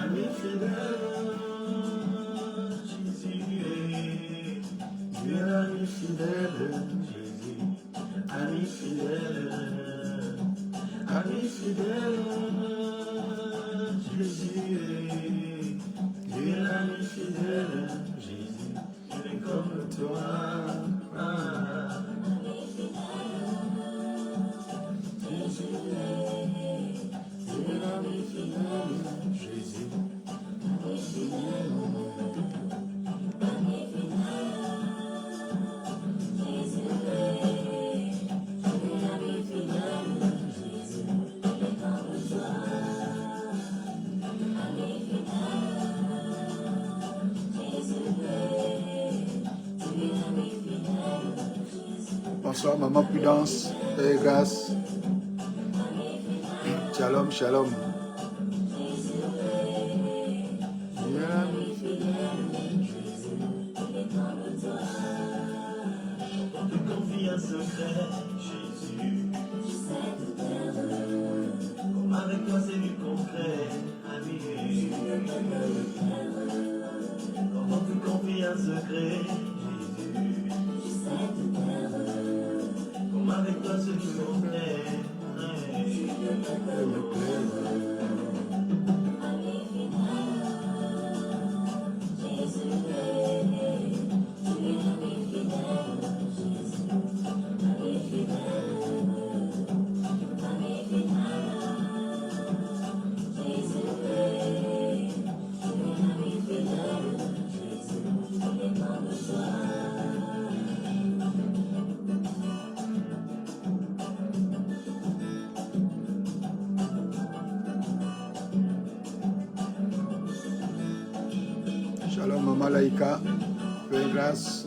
ami fidèle, Jésus, tu es l'ami fidèle, Jésus, ami fidèle, Jésus, tu es l'ami fidèle, Jésus, tu es comme toi. Jésus, tu es l'ami fidèle, Jésus, bonsoir Maman Prudence, Père et grâce. Shalom, shalom. Confie un secret, Jésus. Comme avec toi c'est du concret, ami. Comment tu confies un secret, Jésus. Comme avec toi c'est du concret. Shalom Maman Laïka, Père et grâce.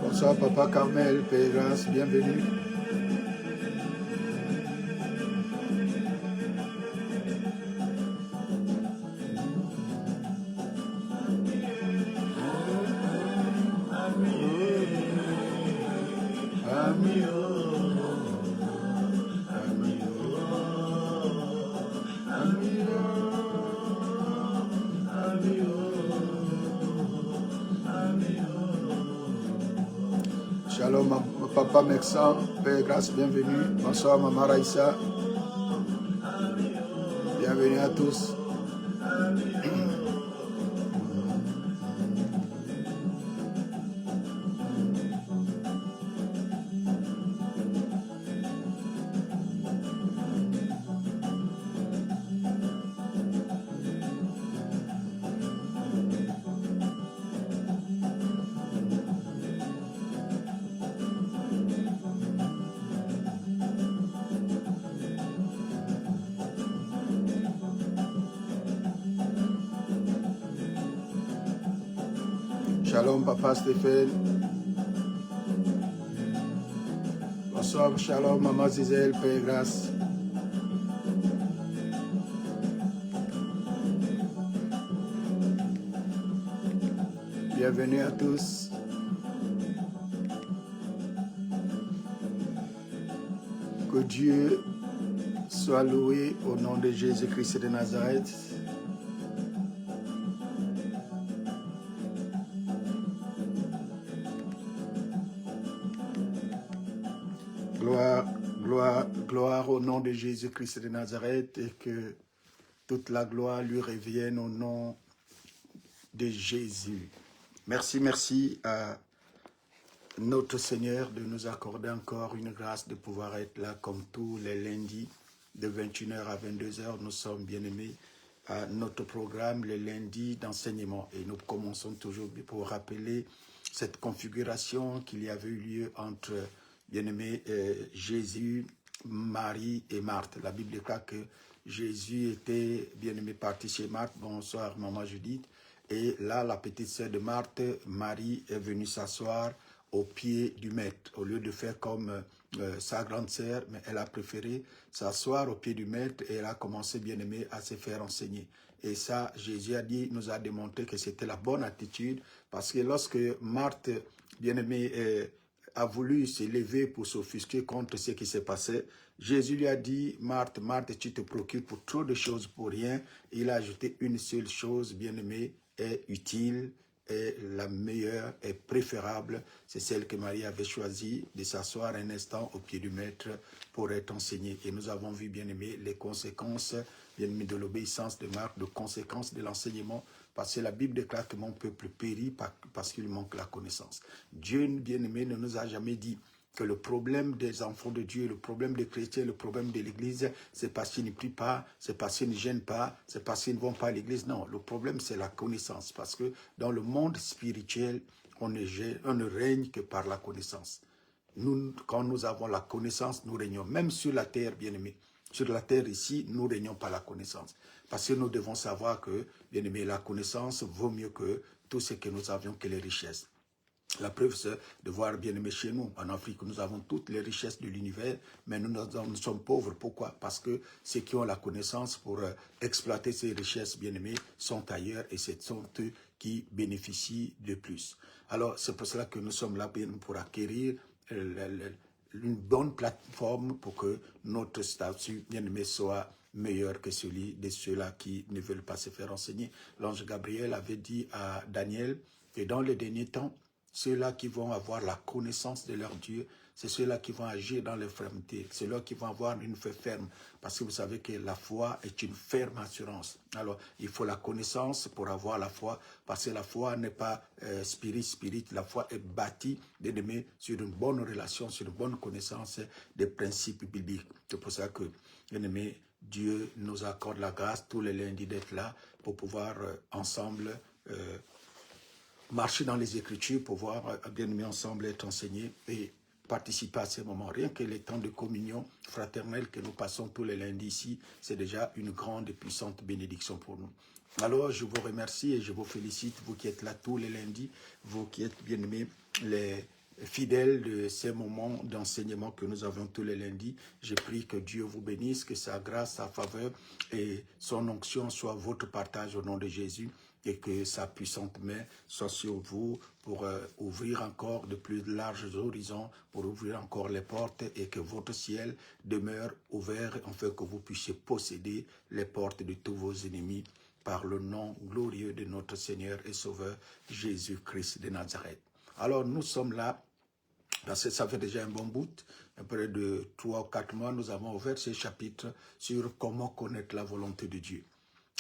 Bonsoir Papa Carmel, Père et grâce, bienvenue. Shalom, Papa Mexan, Père et grâce, bienvenue. Bonsoir, Maman Raïssa. Bienvenue à tous. Shalom, Papa Stéphane. Bonsoir, shalom, Maman Zizel, paix et grâce. Bienvenue à tous. Que Dieu soit loué au nom de Jésus-Christ de Nazareth. Gloire au nom de Jésus-Christ de Nazareth et que toute la gloire lui revienne au nom de Jésus. Merci à notre Seigneur de nous accorder encore une grâce de pouvoir être là comme tous les lundis de 21h à 22h. Nous sommes bien-aimés à notre programme le lundi d'enseignement et nous commençons toujours pour rappeler cette configuration qu'il y avait eu lieu entre bien-aimé Jésus, Marie et Marthe. La Bible déclare que Jésus était bien-aimé parti chez Marthe. Bonsoir maman Judith. Et là, la petite sœur de Marthe, Marie, est venue s'asseoir au pied du maître. Au lieu de faire comme sa grande sœur, mais elle a préféré s'asseoir au pied du maître et elle a commencé, bien aimé, à se faire enseigner. Et ça, Jésus a dit, nous a démontré que c'était la bonne attitude, parce que lorsque Marthe, bien aimé, a voulu se lever pour s'offusquer contre ce qui s'est passé, Jésus lui a dit, Marthe, Marthe, tu te préoccupes pour trop de choses pour rien. Il a ajouté une seule chose, bien aimé, est utile, est la meilleure, est préférable. C'est celle que Marie avait choisie, de s'asseoir un instant au pied du maître pour être enseignée. Et nous avons vu, bien aimé, les conséquences, bien aimé, de l'obéissance de Marthe, de conséquences de l'enseignement, parce que la Bible déclare que mon peuple périt parce qu'il manque la connaissance. Dieu, bien aimé, ne nous a jamais dit que le problème des enfants de Dieu, le problème des chrétiens, le problème de l'Église, c'est parce qu'ils ne prient pas, c'est parce qu'ils ne gênent pas, c'est parce qu'ils ne vont pas à l'Église. Non, le problème, c'est la connaissance. Parce que dans le monde spirituel, on ne règne que par la connaissance. Nous, quand nous avons la connaissance, nous régnons. Même sur la terre, bien-aimé. Sur la terre ici, nous ne régnons pas la connaissance. Parce que nous devons savoir que, bien-aimé, la connaissance vaut mieux que tout ce que nous avions que les richesses. La preuve, c'est de voir, bien aimé, chez nous, en Afrique, nous avons toutes les richesses de l'univers, mais nous sommes pauvres. Pourquoi? Parce que ceux qui ont la connaissance pour exploiter ces richesses, bien aimées, sont ailleurs et ce sont eux qui bénéficient de plus. Alors, c'est pour cela que nous sommes là pour acquérir une bonne plateforme pour que notre statut, bien aimé, soit meilleur que celui de ceux-là qui ne veulent pas se faire enseigner. L'ange Gabriel avait dit à Daniel que dans les derniers temps, ceux-là qui vont avoir la connaissance de leur Dieu, c'est ceux-là qui vont agir dans l'infirmité, c'est ceux-là qui vont avoir une foi ferme. Parce que vous savez que la foi est une ferme assurance. Alors, il faut la connaissance pour avoir la foi, parce que la foi n'est pas spirit. La foi est bâtie, bien-aimé, sur une bonne relation, sur une bonne connaissance des principes bibliques. C'est pour ça que, bien-aimé, Dieu nous accorde la grâce tous les lundis d'être là pour pouvoir ensemble marcher dans les Écritures, pouvoir bien aimé ensemble être enseignés et participer à ces moments. Rien que les temps de communion fraternelle que nous passons tous les lundis ici, c'est déjà une grande et puissante bénédiction pour nous. Alors, je vous remercie et je vous félicite, vous qui êtes là tous les lundis, vous qui êtes bien aimés, les fidèles de ces moments d'enseignement que nous avons tous les lundis. Je prie que Dieu vous bénisse, que sa grâce, sa faveur et son onction soient votre partage au nom de Jésus et que sa puissante main soit sur vous pour ouvrir encore de plus larges horizons, pour ouvrir encore les portes et que votre ciel demeure ouvert afin que vous puissiez posséder les portes de tous vos ennemis par le nom glorieux de notre Seigneur et Sauveur Jésus-Christ de Nazareth. Alors nous sommes là, parce que ça fait déjà un bon bout, près de 3 ou 4 mois, nous avons ouvert ce chapitre sur comment connaître la volonté de Dieu.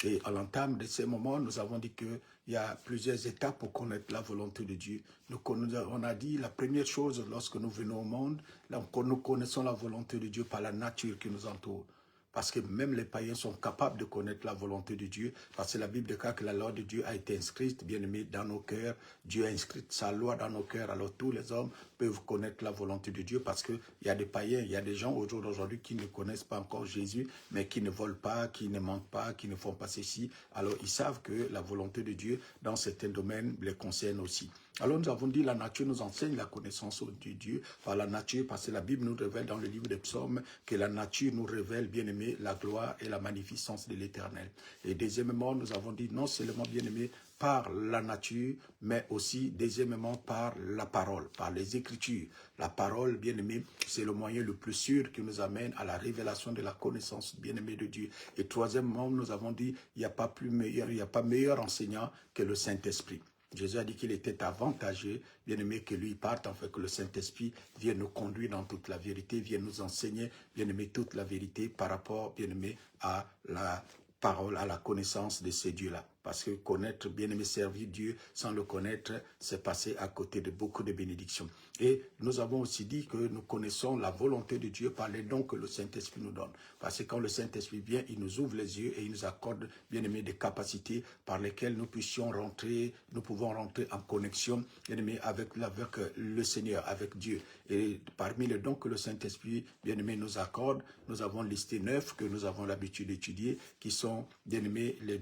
Et à l'entame de ces moments, nous avons dit qu'il y a plusieurs étapes pour connaître la volonté de Dieu. On a dit la première chose, lorsque nous venons au monde, nous connaissons la volonté de Dieu par la nature qui nous entoure. Parce que même les païens sont capables de connaître la volonté de Dieu, parce que la Bible déclare que la loi de Dieu a été inscrite, bien aimé, dans nos cœurs. Dieu a inscrit sa loi dans nos cœurs, alors tous les hommes peuvent connaître la volonté de Dieu, parce qu'il y a des païens, il y a des gens aujourd'hui qui ne connaissent pas encore Jésus, mais qui ne volent pas, qui ne mentent pas, qui ne font pas ceci. Alors ils savent que la volonté de Dieu, dans certains domaines, les concerne aussi. Alors nous avons dit la nature nous enseigne la connaissance de Dieu par la nature, parce que la Bible nous révèle dans le livre des psaumes que la nature nous révèle, bien aimé, la gloire et la magnificence de l'Éternel. Et deuxièmement, nous avons dit non seulement, bien aimé, par la nature, mais aussi, deuxièmement, par la parole, par les Écritures. La parole, bien aimé, c'est le moyen le plus sûr qui nous amène à la révélation de la connaissance, bien aimé, de Dieu. Et troisièmement, nous avons dit, il n'y a pas plus meilleur, il n'y a pas meilleur enseignant que le Saint-Esprit. Jésus a dit qu'il était avantageux, bien aimé, que lui parte, en fait, que le Saint-Esprit vienne nous conduire dans toute la vérité, vienne nous enseigner, bien aimé, toute la vérité par rapport, bien aimé, à la parole, à la connaissance de ces dieux-là. Parce que connaître, bien aimé, servir Dieu sans le connaître, c'est passer à côté de beaucoup de bénédictions. Et nous avons aussi dit que nous connaissons la volonté de Dieu par les dons que le Saint-Esprit nous donne. Parce que quand le Saint-Esprit vient, il nous ouvre les yeux et il nous accorde, bien aimé, des capacités par lesquelles nous puissions rentrer, nous pouvons rentrer en connexion, bien aimé, avec le Seigneur, avec Dieu. Et parmi les dons que le Saint-Esprit, bien aimé, nous accorde, nous avons listé 9 que nous avons l'habitude d'étudier, qui sont, bien aimé, le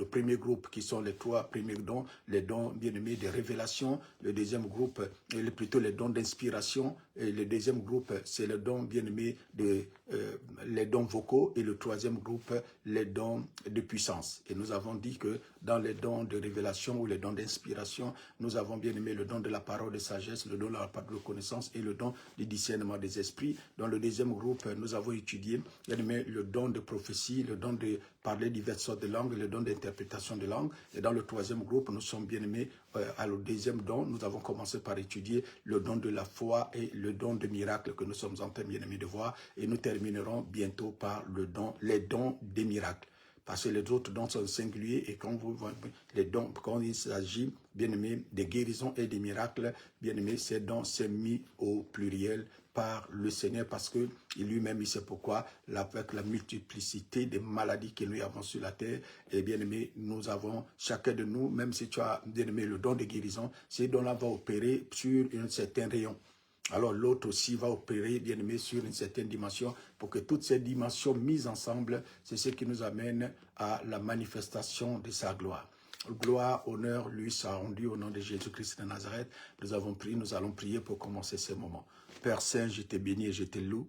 premier groupe qui sont les 3 premiers dons, les dons, bien aimés, de révélation. Le deuxième groupe, plutôt les dons d'inspiration. Et le deuxième groupe, c'est le don, bien aimé, les dons vocaux. Et le troisième groupe, les dons de puissance. Et nous avons dit que dans les dons de révélation ou les dons d'inspiration, nous avons bien aimé le don de la parole de sagesse, le don de la parole de connaissance et le don du discernement des esprits. Dans le deuxième groupe, nous avons étudié, bien aimé, le don de prophétie, le don de parler diverses sortes de langues, le don d'interprétation de langues. Et dans le troisième groupe, nous sommes bien aimés à le deuxième don. Nous avons commencé par étudier le don de la foi et le don de miracle que nous sommes en train, bien aimés, de voir. Et nous terminerons bientôt par les dons des miracles. Parce que les autres dons sont singuliers et quand vous voyez les dons, quand il s'agit, bien aimé, des guérisons et des miracles, bien aimé, ces dons sont mis au pluriel par le Seigneur parce que lui-même, il sait pourquoi, avec la multiplicité des maladies que nous avons sur la terre, et bien aimé, nous avons, chacun de nous, même si tu as, bien aimé, le don de guérison, ces dons-là vont opérer sur un certain rayon. Alors l'autre aussi va opérer, bien aimé, sur une certaine dimension pour que toutes ces dimensions mises ensemble, c'est ce qui nous amène à la manifestation de sa gloire. Gloire, honneur, lui soit rendu au nom de Jésus-Christ de Nazareth. Nous avons prié, nous allons prier pour commencer ce moment. Père Saint, je te bénis et je te loue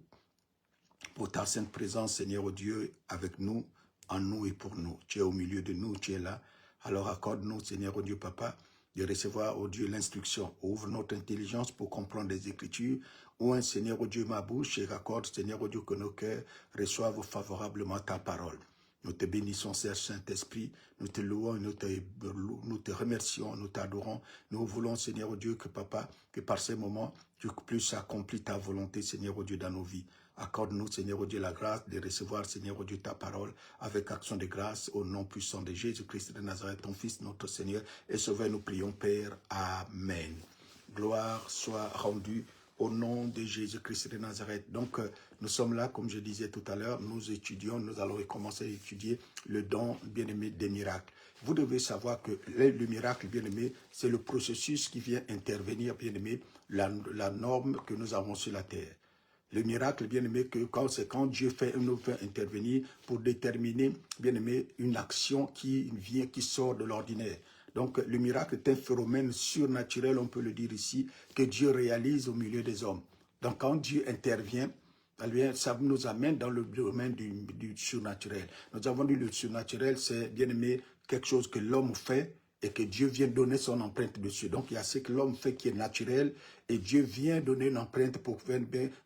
pour ta sainte présence, Seigneur, oh Dieu, avec nous, en nous et pour nous. Tu es au milieu de nous, tu es là. Alors accorde-nous, Seigneur, oh Dieu, Papa, de recevoir, oh Dieu, l'instruction. Ouvre notre intelligence pour comprendre les Écritures. Ou Seigneur, oh Dieu, ma bouche, et accorde, Seigneur, oh Dieu, que nos cœurs reçoivent favorablement ta parole. Nous te bénissons, Saint-Esprit, nous te louons, nous te remercions, nous t'adorons. Nous voulons, Seigneur, oh Dieu, que Papa, que par ces moments, tu puisses accomplir ta volonté, Seigneur, oh Dieu, dans nos vies. Accorde-nous, Seigneur, oh Dieu, la grâce de recevoir, Seigneur, oh Dieu, ta parole avec action de grâce au nom puissant de Jésus-Christ de Nazareth, ton Fils, notre Seigneur et Sauveur, nous prions, Père. Amen. Gloire soit rendue au nom de Jésus-Christ de Nazareth. Donc, nous sommes là, comme je disais tout à l'heure, nous étudions, nous allons commencer à étudier le don, bien-aimé, des miracles. Vous devez savoir que le miracle, bien-aimé, c'est le processus qui vient intervenir, bien-aimé, la norme que nous avons sur la terre. Le miracle, bien-aimé, c'est quand Dieu nous fait intervenir pour déterminer, bien-aimé, une action qui sort de l'ordinaire. Donc, le miracle est un phénomène surnaturel, on peut le dire ici, que Dieu réalise au milieu des hommes. Donc, quand Dieu intervient, ça nous amène dans le domaine du surnaturel. Nous avons dit que le surnaturel, c'est, bien-aimé, quelque chose que l'homme fait et que Dieu vient donner son empreinte dessus. Donc, il y a ce que l'homme fait qui est naturel et Dieu vient donner une empreinte pour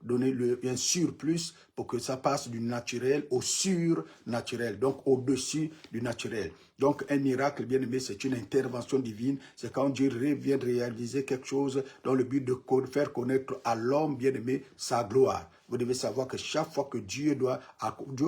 donner un surplus pour que ça passe du naturel au surnaturel, donc au-dessus du naturel. Donc, un miracle, bien aimé, c'est une intervention divine. C'est quand Dieu vient de réaliser quelque chose dans le but de faire connaître à l'homme, bien aimé, sa gloire. Vous devez savoir que chaque fois que Dieu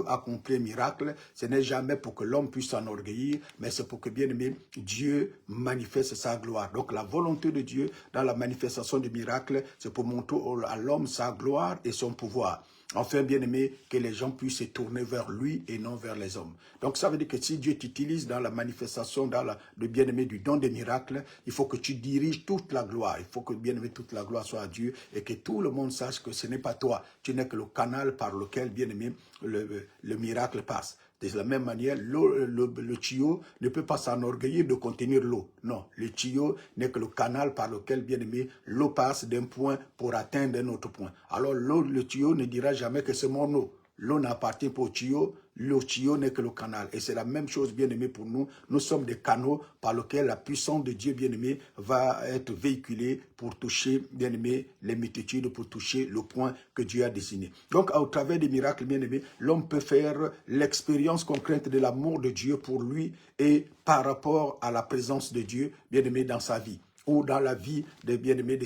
accomplit un miracle, ce n'est jamais pour que l'homme puisse s'enorgueillir, mais c'est pour que, bien aimé, Dieu manifeste sa gloire. Donc, la volonté de Dieu dans la manifestation du miracle, c'est pour montrer à l'homme sa gloire et son pouvoir. Enfin, bien aimé, que les gens puissent se tourner vers lui et non vers les hommes. Donc, ça veut dire que si Dieu t'utilise dans la manifestation, le bien-aimé du don des miracles, il faut que tu diriges toute la gloire. Il faut que, bien aimé, toute la gloire soit à Dieu et que tout le monde sache que ce n'est pas toi. Tu n'es que le canal par lequel, bien aimé, le miracle passe. De la même manière, le tuyau ne peut pas s'enorgueillir de contenir l'eau. Non, le tuyau n'est que le canal par lequel, bien aimé, l'eau passe d'un point pour atteindre un autre point. Alors le tuyau ne dira jamais que c'est mon eau. L'eau n'appartient pas au tuyau, le tuyau n'est que le canal. Et c'est la même chose, bien-aimé, pour nous. Nous sommes des canaux par lesquels la puissance de Dieu, bien-aimé, va être véhiculée pour toucher, bien-aimé, les multitudes, pour toucher le point que Dieu a dessiné. Donc, au travers des miracles, bien-aimé, l'homme peut faire l'expérience concrète de l'amour de Dieu pour lui et par rapport à la présence de Dieu, bien-aimé, dans sa vie, ou dans la vie des bien-aimés,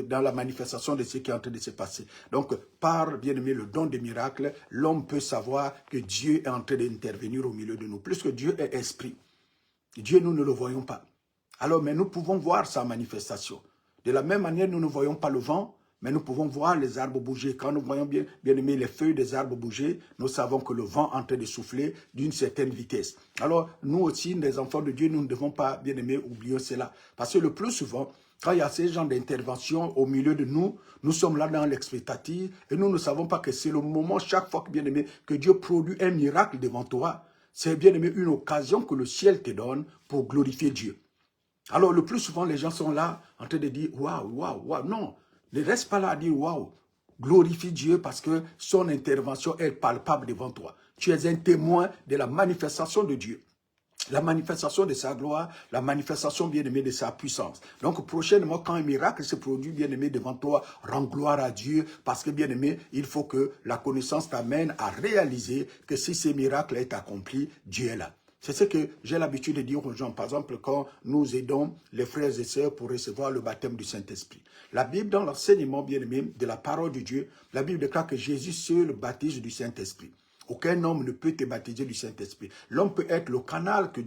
dans la manifestation de ce qui est en train de se passer. Donc, par, bien-aimé, le don des miracles, l'homme peut savoir que Dieu est en train d'intervenir au milieu de nous. Puisque Dieu est esprit, Dieu, nous ne le voyons pas. Alors, mais nous pouvons voir sa manifestation. De la même manière, nous ne voyons pas le vent, mais nous pouvons voir les arbres bouger. Quand nous voyons bien-aimé, les feuilles des arbres bouger, nous savons que le vent est en train de souffler d'une certaine vitesse. Alors, nous aussi, les enfants de Dieu, nous ne devons pas, bien-aimé, oublier cela. Parce que le plus souvent, quand il y a ces genres d'intervention au milieu de nous, nous sommes là dans l'expectative et nous ne savons pas que c'est le moment, chaque fois que, bien-aimé, que Dieu produit un miracle devant toi, c'est, bien-aimé, une occasion que le ciel te donne pour glorifier Dieu. Alors, le plus souvent, les gens sont là en train de dire « Waouh, waouh, waouh ». Non, ne reste pas là à dire « Waouh ». Glorifie Dieu parce que son intervention est palpable devant toi. Tu es un témoin de la manifestation de Dieu. La manifestation de sa gloire, la manifestation, bien-aimé, de sa puissance. Donc, prochainement, quand un miracle se produit, bien-aimé, devant toi, rends gloire à Dieu, parce que, bien-aimé, il faut que la connaissance t'amène à réaliser que si ce miracle est accompli, Dieu est là. C'est ce que j'ai l'habitude de dire aux gens. Par exemple, quand nous aidons les frères et sœurs pour recevoir le baptême du Saint-Esprit. La Bible, dans l'enseignement, bien-aimé, de la parole de Dieu, la Bible déclare que Jésus seul baptise du Saint-Esprit. Aucun homme ne peut te baptiser du Saint-Esprit. L'homme peut être le canal que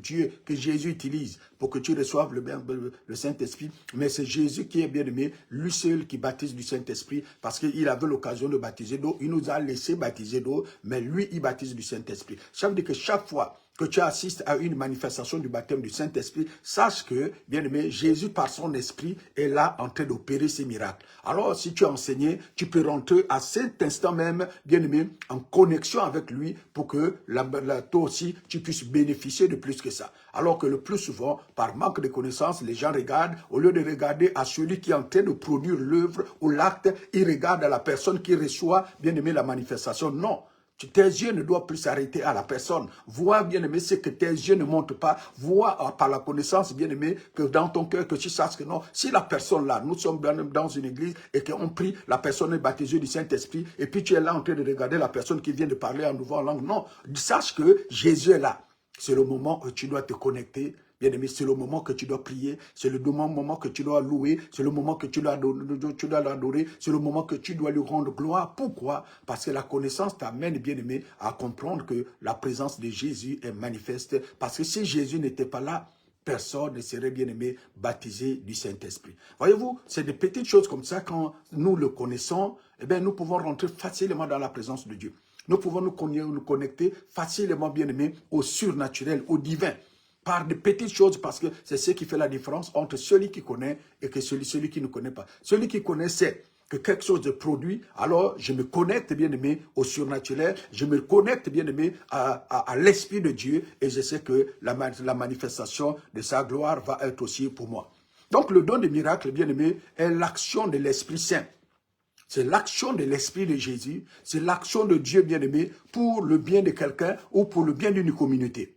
Jésus utilise pour que tu reçoives le Saint-Esprit. Mais c'est Jésus qui est bien-aimé, lui seul qui baptise du Saint-Esprit parce qu'il avait l'occasion de baptiser d'eau. Il nous a laissé baptiser d'eau, mais lui, il baptise du Saint-Esprit. Ça veut dire que chaque fois que tu assistes à une manifestation du baptême du Saint-Esprit, sache que, bien-aimé, Jésus, par son esprit, est là en train d'opérer ces miracles. Alors, si tu es enseigné, tu peux rentrer à cet instant même, bien-aimé, en connexion avec lui pour que toi aussi, tu puisses bénéficier de plus que ça. Alors que le plus souvent, par manque de connaissances, les gens regardent, au lieu de regarder à celui qui est en train de produire l'œuvre ou l'acte, ils regardent à la personne qui reçoit, bien-aimé, la manifestation. Non. Tes yeux ne doivent plus s'arrêter à la personne. Vois, bien-aimé, ce que tes yeux ne montrent pas. Vois par la connaissance, bien-aimé, que dans ton cœur, que tu saches que non. Si la personne là, nous sommes dans une église et qu'on prie, la personne est baptisée du Saint-Esprit, et puis tu es là en train de regarder la personne qui vient de parler en nouvelle langue. Non, sache que Jésus est là. C'est le moment où tu dois te connecter. Bien-aimé, c'est le moment que tu dois prier, c'est le moment que tu dois louer, c'est le moment que tu dois l'adorer, c'est le moment que tu dois lui rendre gloire. Pourquoi? Parce que la connaissance t'amène, bien-aimé, à comprendre que la présence de Jésus est manifeste. Parce que si Jésus n'était pas là, personne ne serait, bien-aimé, baptisé du Saint-Esprit. Voyez-vous, c'est des petites choses comme ça, quand nous le connaissons, eh bien, nous pouvons rentrer facilement dans la présence de Dieu. Nous pouvons nous connecter facilement, bien-aimé, au surnaturel, au divin. Par de petites choses, parce que c'est ce qui fait la différence entre celui qui connaît et que celui qui ne connaît pas. Celui qui connaît sait que quelque chose est produit, alors je me connecte, bien-aimé, au surnaturel, je me connecte, bien-aimé, à l'Esprit de Dieu, et je sais que la manifestation de sa gloire va être aussi pour moi. Donc le don des miracles, bien-aimé, est l'action de l'Esprit Saint. C'est l'action de l'Esprit de Jésus, c'est l'action de Dieu, bien-aimé, pour le bien de quelqu'un ou pour le bien d'une communauté.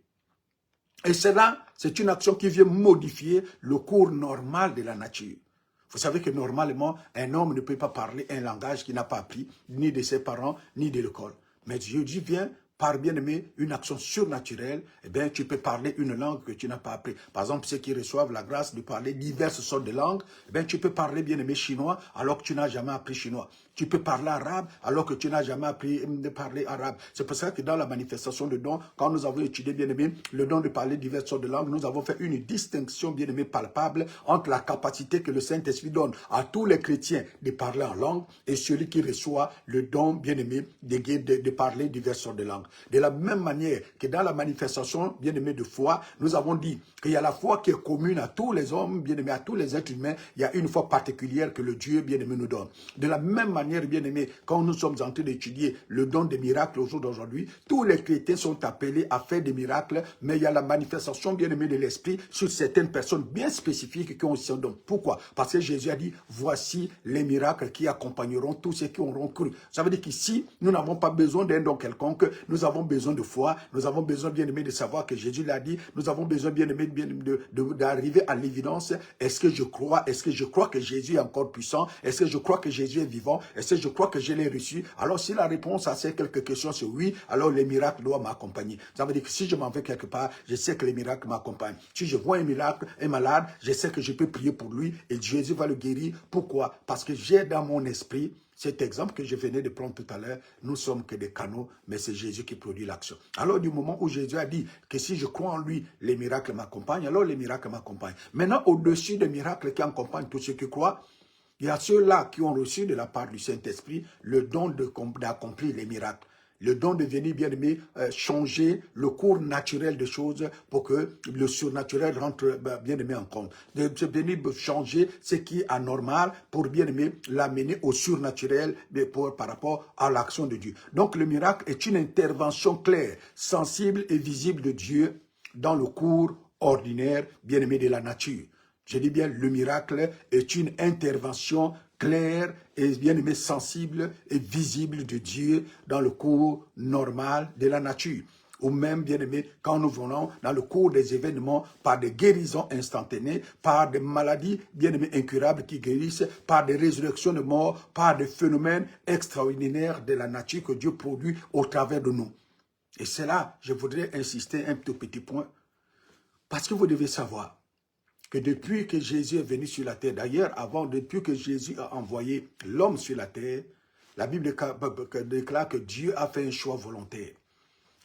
Et cela, c'est une action qui vient modifier le cours normal de la nature. Vous savez que normalement, un homme ne peut pas parler un langage qu'il n'a pas appris, ni de ses parents, ni de l'école. Mais Dieu vient par, bien-aimé, une action surnaturelle, eh bien, tu peux parler une langue que tu n'as pas appris. Par exemple, ceux qui reçoivent la grâce de parler diverses sortes de langues, eh bien, tu peux parler, bien-aimé, chinois alors que tu n'as jamais appris chinois. Tu peux parler arabe alors que tu n'as jamais appris de parler arabe. C'est pour ça que dans la manifestation de dons, quand nous avons étudié, bien-aimé, le don de parler diverses sortes de langues, nous avons fait une distinction, bien-aimé, palpable entre la capacité que le Saint-Esprit donne à tous les chrétiens de parler en langue et celui qui reçoit le don, bien-aimé, de parler diverses sortes de langues. De la même manière que dans la manifestation, bien aimé, de foi, nous avons dit qu'il y a la foi qui est commune à tous les hommes, bien aimé, à tous les êtres humains. Il y a une foi particulière que le Dieu, bien aimé, nous donne. De la même manière, bien aimé, quand nous sommes en train d'étudier le don des miracles au jour d'aujourd'hui, tous les chrétiens sont appelés à faire des miracles, mais il y a la manifestation, bien aimé, de l'Esprit sur certaines personnes bien spécifiques qui ont aussi un don. Pourquoi? Parce que Jésus a dit, voici les miracles qui accompagneront tous ceux qui auront cru. Ça veut dire qu'ici, nous n'avons pas besoin d'un don quelconque, nous avons besoin de foi, nous avons besoin, bien aimé, de savoir que Jésus l'a dit, nous avons besoin, bien aimé, d'arriver à l'évidence. Est-ce que je crois? Est-ce que je crois que Jésus est encore puissant? Est-ce que je crois que Jésus est vivant? Est-ce que je crois que je l'ai reçu? Alors, si la réponse à ces quelques questions c'est oui, alors les miracles doivent m'accompagner. Ça veut dire que si je m'en vais quelque part, je sais que les miracles m'accompagnent. Si je vois un miracle, un malade, je sais que je peux prier pour lui et Jésus va le guérir. Pourquoi? Parce que j'ai dans mon esprit cet exemple que je venais de prendre tout à l'heure, nous sommes que des canaux, mais c'est Jésus qui produit l'action. Alors du moment où Jésus a dit que si je crois en lui, les miracles m'accompagnent, alors les miracles m'accompagnent. Maintenant, au-dessus des miracles qui accompagnent tous ceux qui croient, il y a ceux-là qui ont reçu de la part du Saint-Esprit le don d'accomplir les miracles. Le don de venir, bien aimé, changer le cours naturel des choses pour que le surnaturel rentre, bien aimé, en compte. De venir changer ce qui est anormal pour, bien aimé, l'amener au surnaturel par rapport à l'action de Dieu. Donc le miracle est une intervention claire, sensible et visible de Dieu dans le cours ordinaire, bien aimé, de la nature. Je dis bien, le miracle est une intervention claire et bien aimé, sensible et visible de Dieu dans le cours normal de la nature. Ou même, bien aimé, quand nous venons dans le cours des événements par des guérisons instantanées, par des maladies, bien aimé, incurables qui guérissent, par des résurrections de morts, par des phénomènes extraordinaires de la nature que Dieu produit au travers de nous. Et c'est là, je voudrais insister un tout petit point, parce que vous devez savoir que depuis que Jésus est venu sur la terre, d'ailleurs, depuis que Jésus a envoyé l'homme sur la terre, la Bible déclare que Dieu a fait un choix volontaire.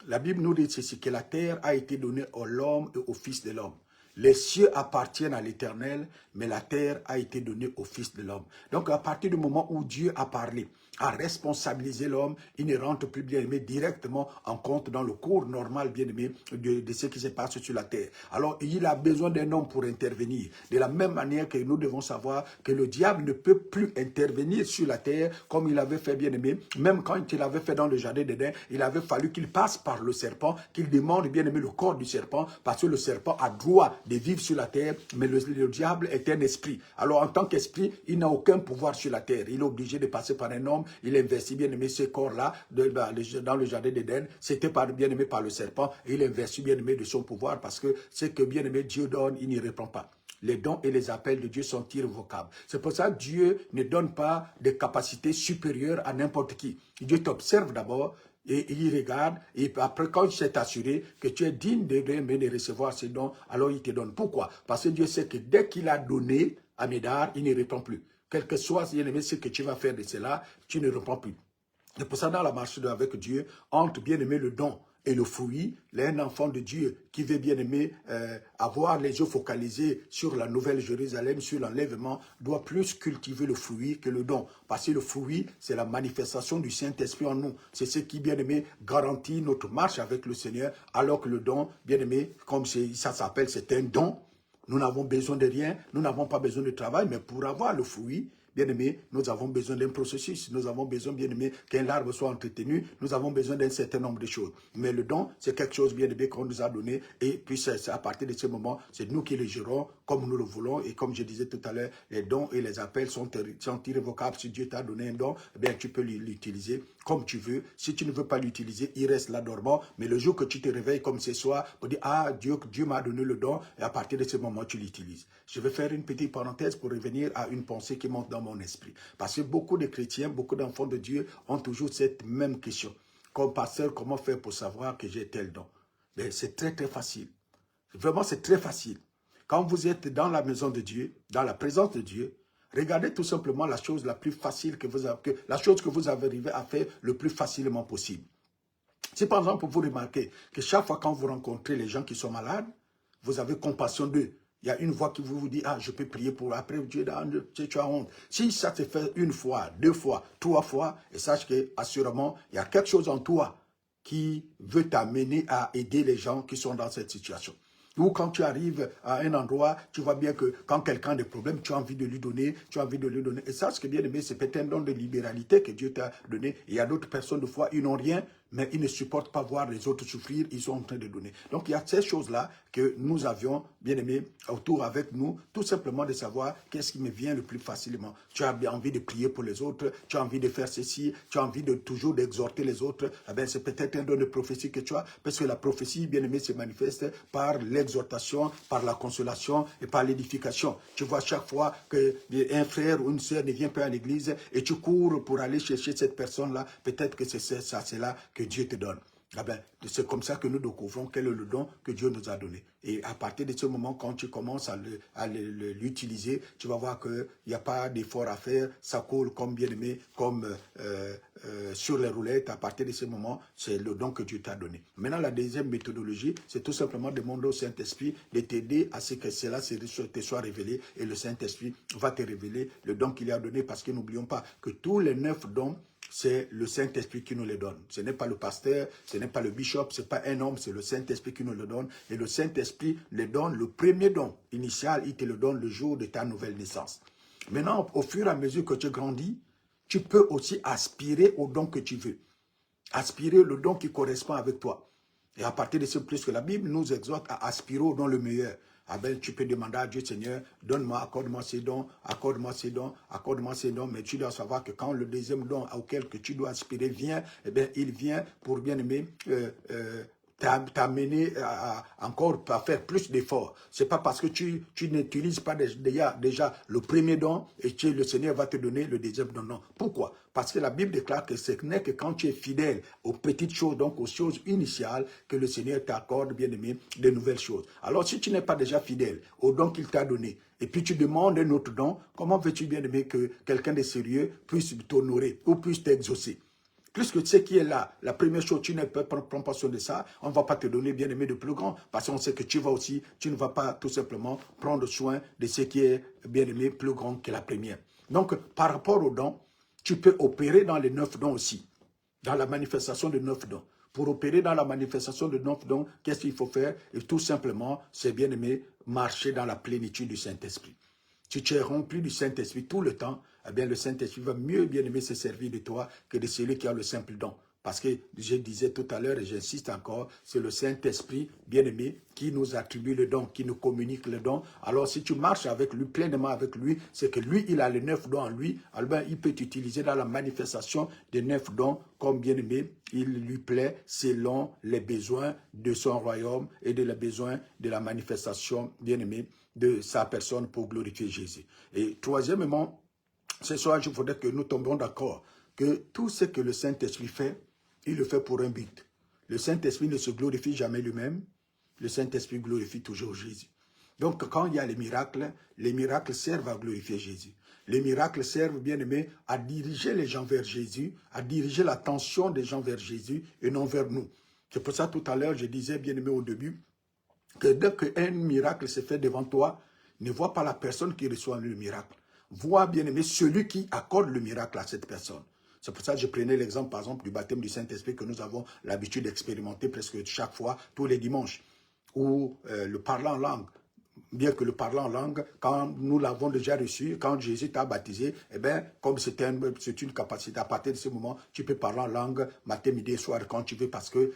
La Bible nous dit ceci, que la terre a été donnée à l'homme et au fils de l'homme. Les cieux appartiennent à l'Éternel, mais la terre a été donnée au Fils de l'homme. Donc, à partir du moment où Dieu a parlé, a responsabilisé l'homme, il ne rentre plus, bien aimé, directement en compte dans le cours normal, bien aimé, de ce qui se passe sur la terre. Alors, il a besoin d'un homme pour intervenir. De la même manière que nous devons savoir que le diable ne peut plus intervenir sur la terre comme il avait fait, bien aimé. Même quand il avait fait dans le jardin d'Éden, il avait fallu qu'il passe par le serpent, qu'il demande, bien aimé, le corps du serpent, parce que le serpent a droit de vivre sur la terre, mais le diable est un esprit. Alors, en tant qu'esprit, il n'a aucun pouvoir sur la terre. Il est obligé de passer par un homme. Il investit, bien aimé, ce corps-là dans le jardin d'Éden. C'était bien aimé par le serpent. Et il investit, bien aimé, de son pouvoir parce que ce que, bien aimé, Dieu donne, il n'y répond pas. Les dons et les appels de Dieu sont irrévocables. C'est pour ça que Dieu ne donne pas des capacités supérieures à n'importe qui. Dieu t'observe d'abord. Et il regarde, et après, quand il s'est assuré que tu es digne de recevoir ces dons, alors il te donne. Pourquoi? Parce que Dieu sait que dès qu'il a donné à Médard, il ne répond plus. Quel que soit ce que tu vas faire de cela, tu ne réponds plus. C'est pour ça, dans la marche avec Dieu, entre bien aimer le don et le fruit, un enfant de Dieu qui veut bien aimer avoir les yeux focalisés sur la nouvelle Jérusalem, sur l'enlèvement, doit plus cultiver le fruit que le don. Parce que le fruit, c'est la manifestation du Saint-Esprit en nous. C'est ce qui, bien aimé, garantit notre marche avec le Seigneur, alors que le don, bien aimé, comme ça s'appelle, c'est un don. Nous n'avons besoin de rien, nous n'avons pas besoin de travail, mais pour avoir le fruit, bien aimé, nous avons besoin d'un processus. Nous avons besoin, bien aimé, qu'un arbre soit entretenu. Nous avons besoin d'un certain nombre de choses. Mais le don, c'est quelque chose, bien aimé, qu'on nous a donné. Et puis, à partir de ce moment, c'est nous qui le gérons comme nous le voulons. Et comme je disais tout à l'heure, les dons et les appels sont irrévocables. Si Dieu t'a donné un don, eh bien, tu peux l'utiliser comme tu veux. Si tu ne veux pas l'utiliser, il reste là dormant. Mais le jour que tu te réveilles comme ce soir, pour dire, ah, Dieu m'a donné le don. Et à partir de ce moment, tu l'utilises. Je vais faire une petite parenthèse pour revenir à une pensée qui monte dans mon esprit. Parce que beaucoup de chrétiens, beaucoup d'enfants de Dieu ont toujours cette même question. Comme pasteur, comment faire pour savoir que j'ai tel don? Mais c'est très très facile. Vraiment, c'est très facile. Quand vous êtes dans la maison de Dieu, dans la présence de Dieu, regardez tout simplement la chose la plus facile la chose que vous avez arrivé à faire le plus facilement possible. Si par exemple vous remarquez que chaque fois quand vous rencontrez les gens qui sont malades, vous avez compassion d'eux. Il y a une voix qui vous dit, ah, je peux prier pour après Dieu, tu as honte. Si ça te fait une fois, deux fois, trois fois, et sache que, assurément, il y a quelque chose en toi qui veut t'amener à aider les gens qui sont dans cette situation. Ou quand tu arrives à un endroit, tu vois bien que quand quelqu'un a des problèmes, tu as envie de lui donner, tu as envie de lui donner. Et ça, ce qui est bien aimé, c'est peut-être un don de libéralité que Dieu t'a donné. Il y a d'autres personnes, des fois, ils n'ont rien, mais ils ne supportent pas voir les autres souffrir, ils sont en train de donner. Donc, il y a ces choses-là que nous avions, bien aimé, autour avec nous, tout simplement de savoir qu'est-ce qui me vient le plus facilement. Tu as envie de prier pour les autres, tu as envie de faire ceci, tu as envie de toujours d'exhorter les autres. Eh bien, c'est peut-être un don de prophétie que tu as, parce que la prophétie, bien aimé, se manifeste par l'exhortation, par la consolation et par l'édification. Tu vois, chaque fois qu'un frère ou une sœur ne vient pas à l'église et tu cours pour aller chercher cette personne-là, peut-être que c'est ça, c'est là que Dieu te donne. Ah ben, c'est comme ça que nous découvrons quel est le don que Dieu nous a donné. Et à partir de ce moment, quand tu commences à l'utiliser, tu vas voir qu'il n'y a pas d'effort à faire, ça coule comme bien aimé, comme sur les roulettes. À partir de ce moment, c'est le don que Dieu t'a donné. Maintenant, la deuxième méthodologie, c'est tout simplement demander au Saint-Esprit de t'aider à ce que cela te soit révélé. Et le Saint-Esprit va te révéler le don qu'il a donné, parce que n'oublions pas que tous les 9 dons, c'est le Saint-Esprit qui nous les donne. Ce n'est pas le pasteur, ce n'est pas le bishop, ce n'est pas un homme, c'est le Saint-Esprit qui nous le donne. Et le Saint-Esprit les donne, le premier don initial, il te le donne le jour de ta nouvelle naissance. Maintenant, au fur et à mesure que tu grandis, tu peux aussi aspirer au don que tu veux. Aspirer le don qui correspond avec toi. Et à partir de ce plus que la Bible nous exhorte à aspirer au don le meilleur. Ah ben, tu peux demander à Dieu, Seigneur, donne-moi, accorde-moi ces dons, accorde-moi ces dons, accorde-moi ces dons. Mais tu dois savoir que quand le deuxième don auquel que tu dois aspirer vient, eh bien, il vient pour bien aimer t'amener encore à faire plus d'efforts. C'est pas parce que tu n'utilises pas déjà le premier don et que le Seigneur va te donner le deuxième don. Non. Pourquoi? Parce que la Bible déclare que ce n'est que quand tu es fidèle aux petites choses, donc aux choses initiales, que le Seigneur t'accorde, bien aimé, de nouvelles choses. Alors si tu n'es pas déjà fidèle au don qu'il t'a donné, et puis tu demandes un autre don, comment veux-tu, bien aimé, que quelqu'un de sérieux puisse t'honorer ou puisse t'exaucer? Puisque ce qui est là, la première chose, tu ne peux pas prendre passion de ça, on ne va pas te donner bien aimé de plus grand, parce qu'on sait que tu ne vas pas tout simplement prendre soin de ce qui est bien aimé plus grand que la première. Donc, par rapport aux dons, tu peux opérer dans les 9 dons aussi, dans la manifestation de 9 dons. Pour opérer dans la manifestation de 9 dons, qu'est-ce qu'il faut faire? Et tout simplement, c'est bien aimé, marcher dans la plénitude du Saint-Esprit. Si tu es rempli du Saint-Esprit tout le temps, eh bien le Saint-Esprit va mieux bien aimer se servir de toi que de celui qui a le simple don. Parce que je disais tout à l'heure et j'insiste encore, c'est le Saint-Esprit bien-aimé qui nous attribue le don, qui nous communique le don. Alors si tu marches avec lui, pleinement avec lui, c'est que lui, il a les 9 dons en lui. Alors il peut t'utiliser dans la manifestation des 9 dons comme bien-aimé. Il lui plaît selon les besoins de son royaume et de les besoins de la manifestation bien-aimée de sa personne pour glorifier Jésus. Et troisièmement, ce soir, je voudrais que nous tombions d'accord que tout ce que le Saint-Esprit fait, il le fait pour un but. Le Saint-Esprit ne se glorifie jamais lui-même. Le Saint-Esprit glorifie toujours Jésus. Donc, quand il y a les miracles servent à glorifier Jésus. Les miracles servent, bien aimé, à diriger les gens vers Jésus, à diriger l'attention des gens vers Jésus et non vers nous. C'est pour ça, tout à l'heure, je disais, bien aimé, au début, que dès qu'un miracle se fait devant toi, ne vois pas la personne qui reçoit le miracle. Vois, bien aimé, celui qui accorde le miracle à cette personne. C'est pour ça que je prenais l'exemple, par exemple, du baptême du Saint-Esprit que nous avons l'habitude d'expérimenter presque chaque fois, tous les dimanches, ou le parler en langue. Bien que le parler en langue, quand nous l'avons déjà reçu, quand Jésus t'a baptisé, eh bien, comme c'est une capacité, à partir de ce moment, tu peux parler en langue matin, midi et soir quand tu veux, parce que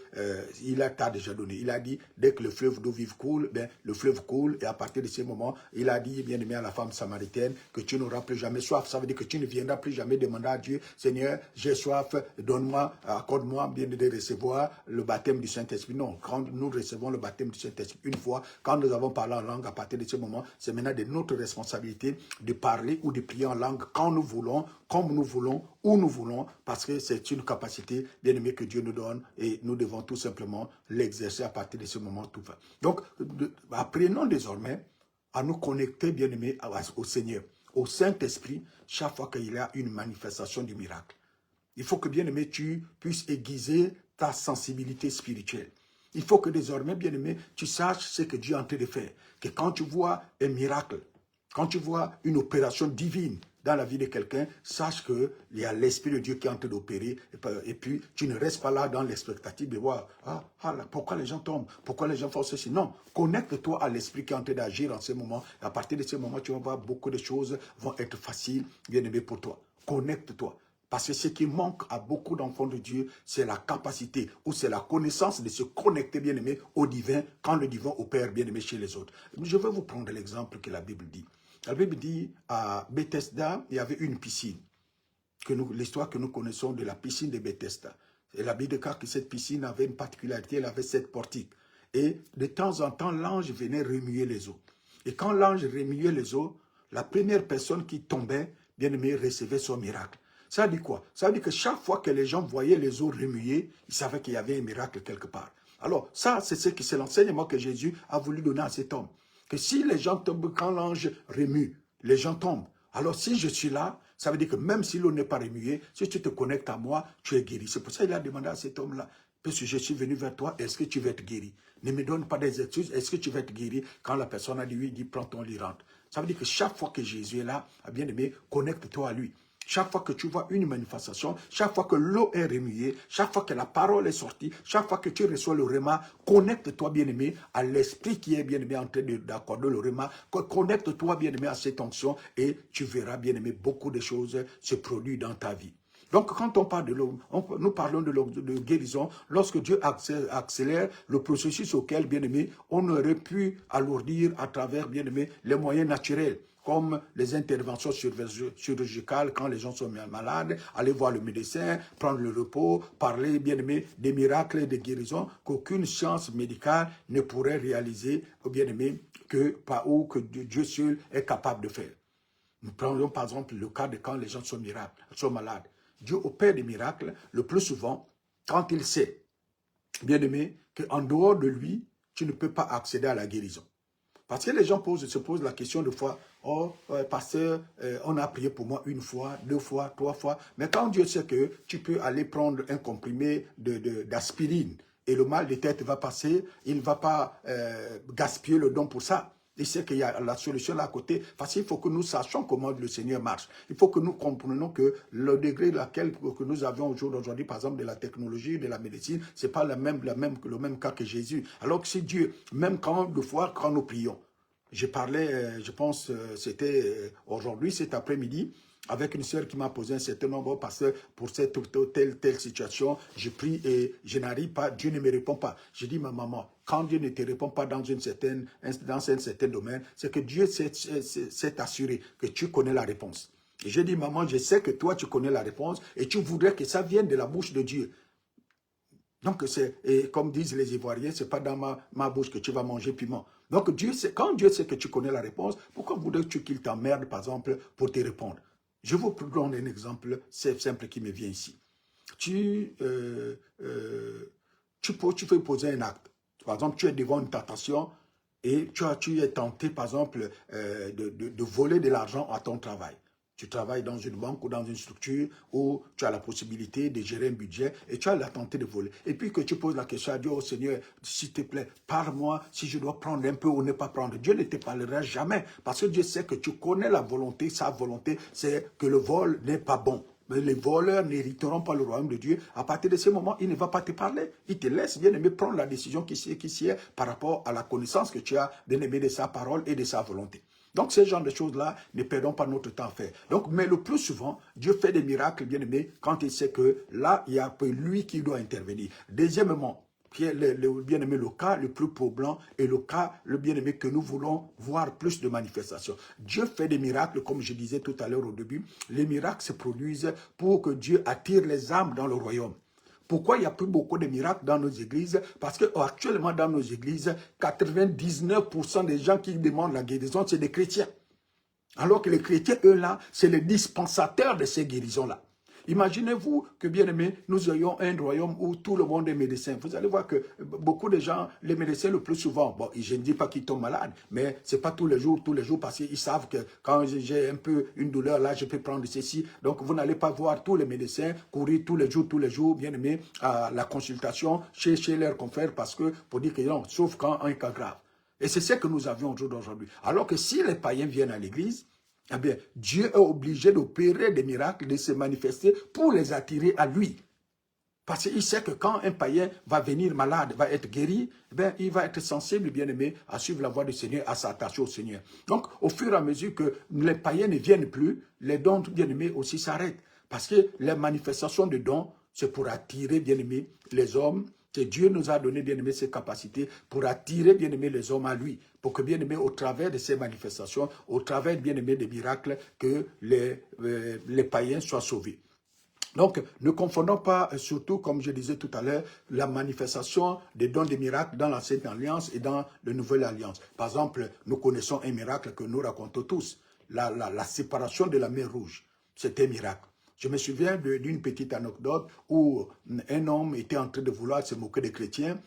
il t'a déjà donné. Il a dit, dès que le fleuve d'eau vive coule, ben, le fleuve coule, et à partir de ce moment, il a dit, bien aimé à la femme samaritaine, que tu n'auras plus jamais soif. Ça veut dire que tu ne viendras plus jamais demander à Dieu, Seigneur, j'ai soif, donne-moi, accorde-moi bien de recevoir le baptême du Saint-Esprit. Non, quand nous recevons le baptême du Saint-Esprit, une fois, quand nous avons parlé en langue, à partir de ce moment, c'est maintenant de notre responsabilité de parler ou de prier en langue quand nous voulons, comme nous voulons, où nous voulons, parce que c'est une capacité bien aimée que Dieu nous donne et nous devons tout simplement l'exercer à partir de ce moment tout va. Donc, apprenons désormais à nous connecter bien aimé au Seigneur, au Saint-Esprit, chaque fois qu'il y a une manifestation du miracle. Il faut que bien aimé, tu puisses aiguiser ta sensibilité spirituelle. Il faut que désormais, bien-aimé, tu saches ce que Dieu est en train de faire. Que quand tu vois un miracle, quand tu vois une opération divine dans la vie de quelqu'un, sache qu'il y a l'Esprit de Dieu qui est en train d'opérer. Et puis, tu ne restes pas là dans l'expectative de voir, pourquoi les gens tombent, pourquoi les gens font ceci. Non, connecte-toi à l'Esprit qui est en train d'agir en ce moment. À partir de ce moment, tu vas voir beaucoup de choses vont être faciles, bien aimé pour toi. Connecte-toi. Parce que ce qui manque à beaucoup d'enfants de Dieu, c'est la capacité ou c'est la connaissance de se connecter, bien aimé, au divin, quand le divin opère, bien aimé, chez les autres. Je vais vous prendre l'exemple que la Bible dit. La Bible dit, à Bethesda, il y avait une piscine. L'histoire que nous connaissons de la piscine de Bethesda. Et la Bible déclare que cette piscine avait une particularité, elle avait 7 portiques. Et de temps en temps, l'ange venait remuer les eaux. Et quand l'ange remuait les eaux, la première personne qui tombait, bien aimé, recevait son miracle. Ça dit quoi? Ça veut dire que chaque fois que les gens voyaient les eaux remuer, ils savaient qu'il y avait un miracle quelque part. Alors, ça, c'est l'enseignement que Jésus a voulu donner à cet homme. Que si les gens tombent, quand l'ange remue, les gens tombent. Alors, si je suis là, ça veut dire que même si l'eau n'est pas remuée, si tu te connectes à moi, tu es guéri. C'est pour ça qu'il a demandé à cet homme-là, parce que je suis venu vers toi, est-ce que tu vas être guéri? Ne me donne pas des excuses, est-ce que tu vas être guéri? Quand la personne a dit oui, il dit prends ton lit, rentre. Ça veut dire que chaque fois que Jésus est là, bien aimé, connecte-toi à lui. Chaque fois que tu vois une manifestation, chaque fois que l'eau est remuée, chaque fois que la parole est sortie, chaque fois que tu reçois le rhéma, connecte-toi, bien-aimé, à l'esprit qui est, bien-aimé, en train d'accorder le rhéma. Connecte-toi, bien-aimé, à cette onction et tu verras, bien-aimé, beaucoup de choses se produire dans ta vie. Donc, quand on parle de l'eau, nous parlons de guérison, lorsque Dieu accélère le processus auquel, bien-aimé, on aurait pu alourdir à travers, bien-aimé, les moyens naturels, comme les interventions chirurgicales quand les gens sont malades, aller voir le médecin, prendre le repos, parler, bien-aimé, des miracles et des guérisons qu'aucune science médicale ne pourrait réaliser, bien-aimé, que Dieu seul est capable de faire. Nous prenons par exemple le cas de quand les gens sont malades. Dieu opère des miracles le plus souvent quand il sait, bien-aimé, qu'en dehors de lui, tu ne peux pas accéder à la guérison. Parce que les gens se posent la question de fois, oh, pasteur, on a prié pour moi une fois, 2 fois, 3 fois. Mais quand Dieu sait que tu peux aller prendre un comprimé d'aspirine et le mal de tête va passer, il ne va pas gaspiller le don pour ça. Il sait qu'il y a la solution là à côté. Parce qu'il faut que nous sachions comment le Seigneur marche. Il faut que nous comprenions que le degré que nous avons aujourd'hui, par exemple, de la technologie, de la médecine, ce n'est pas le même cas que Jésus. Alors que c'est Dieu, même quand nous prions. Je parlais, je pense, c'était aujourd'hui, cet après-midi, avec une sœur qui m'a posé un certain nombre, parce que pour cette telle situation, je prie et je n'arrive pas, Dieu ne me répond pas. Je dis, ma maman, quand Dieu ne te répond pas dans un certain domaine, c'est que Dieu s'est assuré que tu connais la réponse. Et je dis, maman, je sais que toi, tu connais la réponse et tu voudrais que ça vienne de la bouche de Dieu. Donc, comme disent les Ivoiriens, ce n'est pas dans ma bouche que tu vas manger piment. Donc, quand Dieu sait que tu connais la réponse, pourquoi voudrais-tu qu'il t'emmerde, par exemple, pour te répondre? Je vous donne un exemple simple qui me vient ici. Tu fais poser un acte. Par exemple, tu es devant une tentation et tu es tenté, par exemple, de voler de l'argent à ton travail. Tu travailles dans une banque ou dans une structure où tu as la possibilité de gérer un budget et tu as la tenté de voler. Et puis que tu poses la question à Dieu, oh Seigneur, s'il te plaît, parle-moi si je dois prendre un peu ou ne pas prendre. Dieu ne te parlera jamais parce que Dieu sait que tu connais la volonté. Sa volonté, c'est que le vol n'est pas bon. Mais les voleurs n'hériteront pas le royaume de Dieu. À partir de ce moment, il ne va pas te parler. Il te laisse bien aimer prendre la décision qui sied par rapport à la connaissance que tu as bien aimé de sa parole et de sa volonté. Donc, ce genre de choses-là, ne perdons pas notre temps à faire. Donc, mais le plus souvent, Dieu fait des miracles, bien aimé, quand il sait que là, il y a lui qui doit intervenir. Deuxièmement, bien-aimé, le cas le plus probant et le cas, le bien-aimé, que nous voulons voir plus de manifestations. Dieu fait des miracles, comme je disais tout à l'heure au début. Les miracles se produisent pour que Dieu attire les âmes dans le royaume. Pourquoi il n'y a plus beaucoup de miracles dans nos églises? Parce qu'actuellement dans nos églises, 99% des gens qui demandent la guérison, c'est des chrétiens. Alors que les chrétiens, eux là, c'est les dispensateurs de ces guérisons-là. Imaginez-vous que, bien aimé, nous ayons un royaume où tout le monde est médecin. Vous allez voir que beaucoup de gens, les médecins le plus souvent, bon, je ne dis pas qu'ils tombent malades, mais ce n'est pas tous les jours, parce qu'ils savent que quand j'ai un peu une douleur, là, je peux prendre ceci. Donc, vous n'allez pas voir tous les médecins courir tous les jours, bien aimé, à la consultation chez leurs confrères, parce que, pour dire que non, sauf quand un cas grave. Et c'est ce que nous avions aujourd'hui. Alors que si les païens viennent à l'église, eh bien, Dieu est obligé d'opérer des miracles, de se manifester pour les attirer à lui. Parce qu'il sait que quand un païen va venir malade, va être guéri, eh bien, il va être sensible, bien aimé, à suivre la voie du Seigneur, à s'attacher au Seigneur. Donc, au fur et à mesure que les païens ne viennent plus, les dons, bien aimés, aussi s'arrêtent. Parce que les manifestations de dons, c'est pour attirer, bien aimé, les hommes. Que Dieu nous a donné, bien aimé, ses capacités pour attirer, bien aimé, les hommes à lui. Pour que, bien aimé, au travers de ces manifestations, au travers, bien aimé, des miracles, que les païens soient sauvés. Donc, ne confondons pas, surtout, comme je disais tout à l'heure, la manifestation des dons des miracles dans l'Ancienne Alliance et dans la Nouvelle Alliance. Par exemple, nous connaissons un miracle que nous racontons tous, la séparation de la mer Rouge. C'était un miracle. Je me souviens d'une petite anecdote où un homme était en train de vouloir se moquer des chrétiens.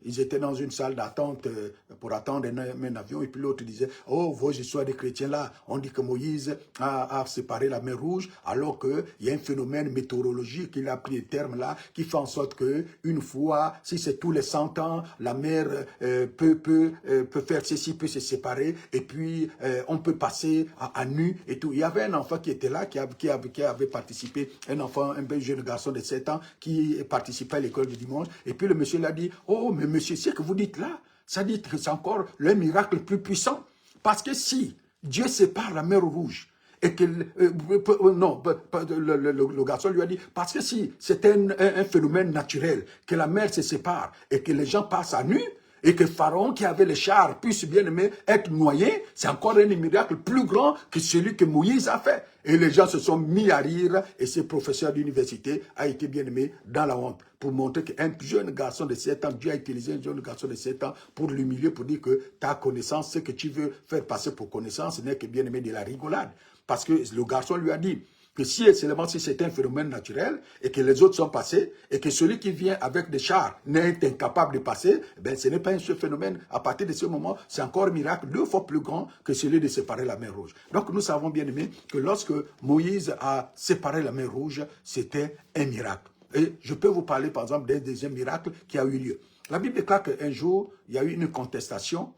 Ils étaient dans une salle d'attente pour attendre un avion. Et puis l'autre disait, oh, vos histoires des chrétiens là, on dit que Moïse a séparé la mer Rouge, alors qu'il y a un phénomène météorologique, il a pris le terme là, qui fait en sorte que une fois, si c'est tous les 100 ans, la mer peut faire ceci, peut se séparer. Et puis, on peut passer à nu et tout. Il y avait un enfant qui était là, qui avait participé, un enfant, un bel jeune garçon de 7 ans qui participait à l'école du dimanche. Et puis le monsieur l'a dit, oh, mais monsieur, ce que vous dites là, ça dit que c'est encore le miracle le plus puissant. Parce que si Dieu sépare la mer Rouge, et que, non, le garçon lui a dit, parce que si c'est un phénomène naturel, que la mer se sépare et que les gens passent à nu, et que Pharaon qui avait les chars puisse bien aimé être noyé, c'est encore un miracle plus grand que celui que Moïse a fait. Et les gens se sont mis à rire et ce professeur d'université a été bien aimé dans la honte pour montrer qu'un jeune garçon de 7 ans, Dieu a utilisé un jeune garçon de 7 ans pour l'humilier, pour dire que ta connaissance, ce que tu veux faire passer pour connaissance n'est que bien aimé de la rigolade. Parce que le garçon lui a dit, que seulement si c'est un phénomène naturel et que les autres sont passés et que celui qui vient avec des chars n'est incapable de passer, ben ce n'est pas un seul phénomène. À partir de ce moment, c'est encore un miracle 2 fois plus grand que celui de séparer la mer Rouge. Donc nous savons bien aimé que lorsque Moïse a séparé la mer Rouge, c'était un miracle. Et je peux vous parler par exemple d'un deuxième miracle qui a eu lieu. La Bible déclare qu'un jour, il y a eu une contestation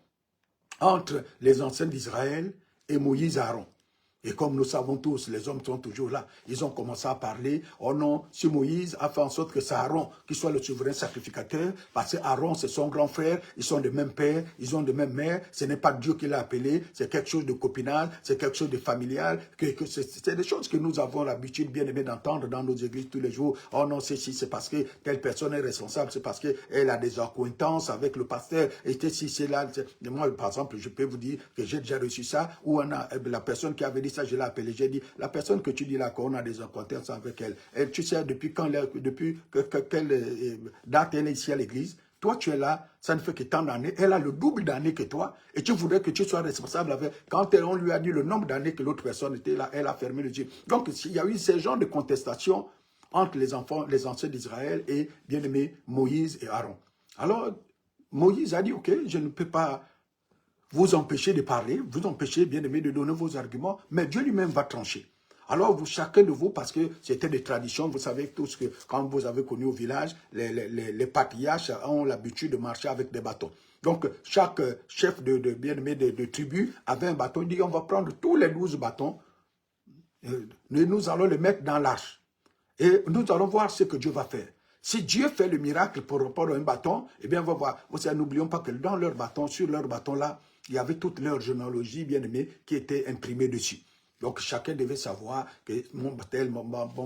entre les anciens d'Israël et Moïse et Aaron. Et comme nous savons tous, les hommes sont toujours là. Ils ont commencé à parler. Oh non, si Moïse a fait en sorte que c'est Aaron qui soit le souverain sacrificateur, parce que Aaron, c'est son grand frère, ils sont de même père, ils ont de même mère. Ce n'est pas Dieu qui l'a appelé, c'est quelque chose de copinal, c'est quelque chose de familial. C'est des choses que nous avons l'habitude bien aimé d'entendre dans nos églises tous les jours. Oh non, c'est parce que telle personne est responsable, c'est parce qu'elle a des accointances avec le pasteur. Et si c'est là, moi par exemple, je peux vous dire que j'ai déjà reçu ça, où on a la personne qui avait dit ça, je l'ai appelé. J'ai dit, la personne que tu dis là, qu'on a des accointances avec elle, tu sais, depuis quelle date elle est ici à l'église, toi tu es là, ça ne fait que tant d'années, elle a le double d'années que toi, et tu voudrais que tu sois responsable avec. Quand on lui a dit le nombre d'années que l'autre personne était là, elle a fermé les yeux. Donc, il y a eu ce genre de contestation entre les anciens d'Israël et bien-aimé Moïse et Aaron. Alors, Moïse a dit, ok, je ne peux pas vous empêcher de parler, vous empêcher, bien aimé, de donner vos arguments, mais Dieu lui-même va trancher. Alors, chacun de vous, parce que c'était des traditions, vous savez tous que quand vous avez connu au village, les patriarches ont l'habitude de marcher avec des bâtons. Donc, chaque chef bien aimé de tribu avait un bâton. Il dit, on va prendre tous les 12 bâtons, et nous allons les mettre dans l'arche. Et nous allons voir ce que Dieu va faire. Si Dieu fait le miracle pour reprendre un bâton, eh bien, on va voir. N'oublions pas que dans leur bâton, sur leur bâton là, il y avait toute leur généalogie bien aimée qui était imprimée dessus. Donc, chacun devait savoir que mon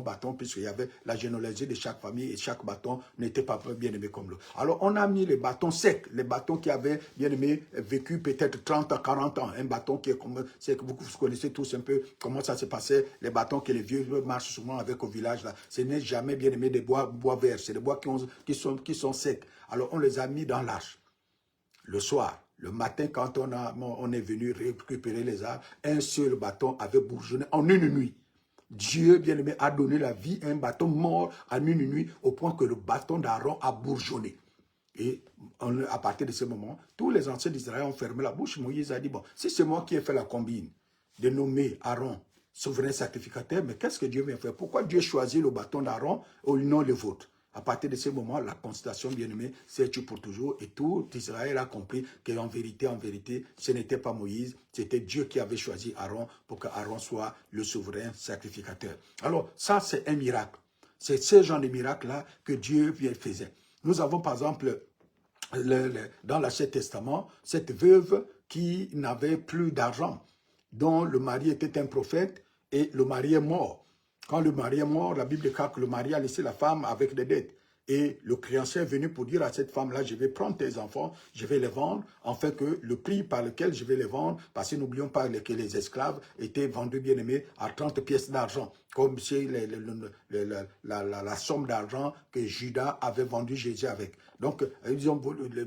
bâton, puisqu'il y avait la généalogie de chaque famille et chaque bâton n'était pas bien aimé comme l'autre. Alors, on a mis les bâtons secs, les bâtons qui avaient bien aimé vécu peut-être 30 à 40 ans. Un bâton qui est comme, c'est que vous connaissez tous un peu comment ça se passait, les bâtons que les vieux marchent souvent avec au village là. Ce n'est jamais bien aimé des bois verts, c'est des bois qui sont secs. Alors, on les a mis dans l'arche. Le soir, le matin, quand on est venu récupérer les arbres, un seul bâton avait bourgeonné en une nuit. Dieu, bien-aimé, a donné la vie à un bâton mort en une nuit, au point que le bâton d'Aaron a bourgeonné. Et à partir de ce moment, tous les anciens d'Israël ont fermé la bouche. Moïse a dit, bon, si c'est moi qui ai fait la combine de nommer Aaron souverain sacrificateur, mais qu'est-ce que Dieu vient faire? Pourquoi Dieu choisit le bâton d'Aaron au nom le vôtre? À partir de ce moment, la constatation, bien-aimé, c'est tu pour toujours. Et tout Israël a compris qu'en vérité, ce n'était pas Moïse, c'était Dieu qui avait choisi Aaron pour que Aaron soit le souverain sacrificateur. Alors, ça, c'est un miracle. C'est ce genre de miracle-là que Dieu faisait. Nous avons, par exemple, dans l'Ancien Testament, cette veuve qui n'avait plus d'argent, dont le mari était un prophète et le mari est mort. Quand le mari est mort, la Bible déclare que le mari a laissé la femme avec des dettes. Et le créancier est venu pour dire à cette femme-là, je vais prendre tes enfants, je vais les vendre, afin que le prix par lequel je vais les vendre, parce que n'oublions pas que les esclaves étaient vendus, bien aimés, à 30 pièces d'argent, comme c'est la somme d'argent que Judas avait vendu Jésus avec. Donc,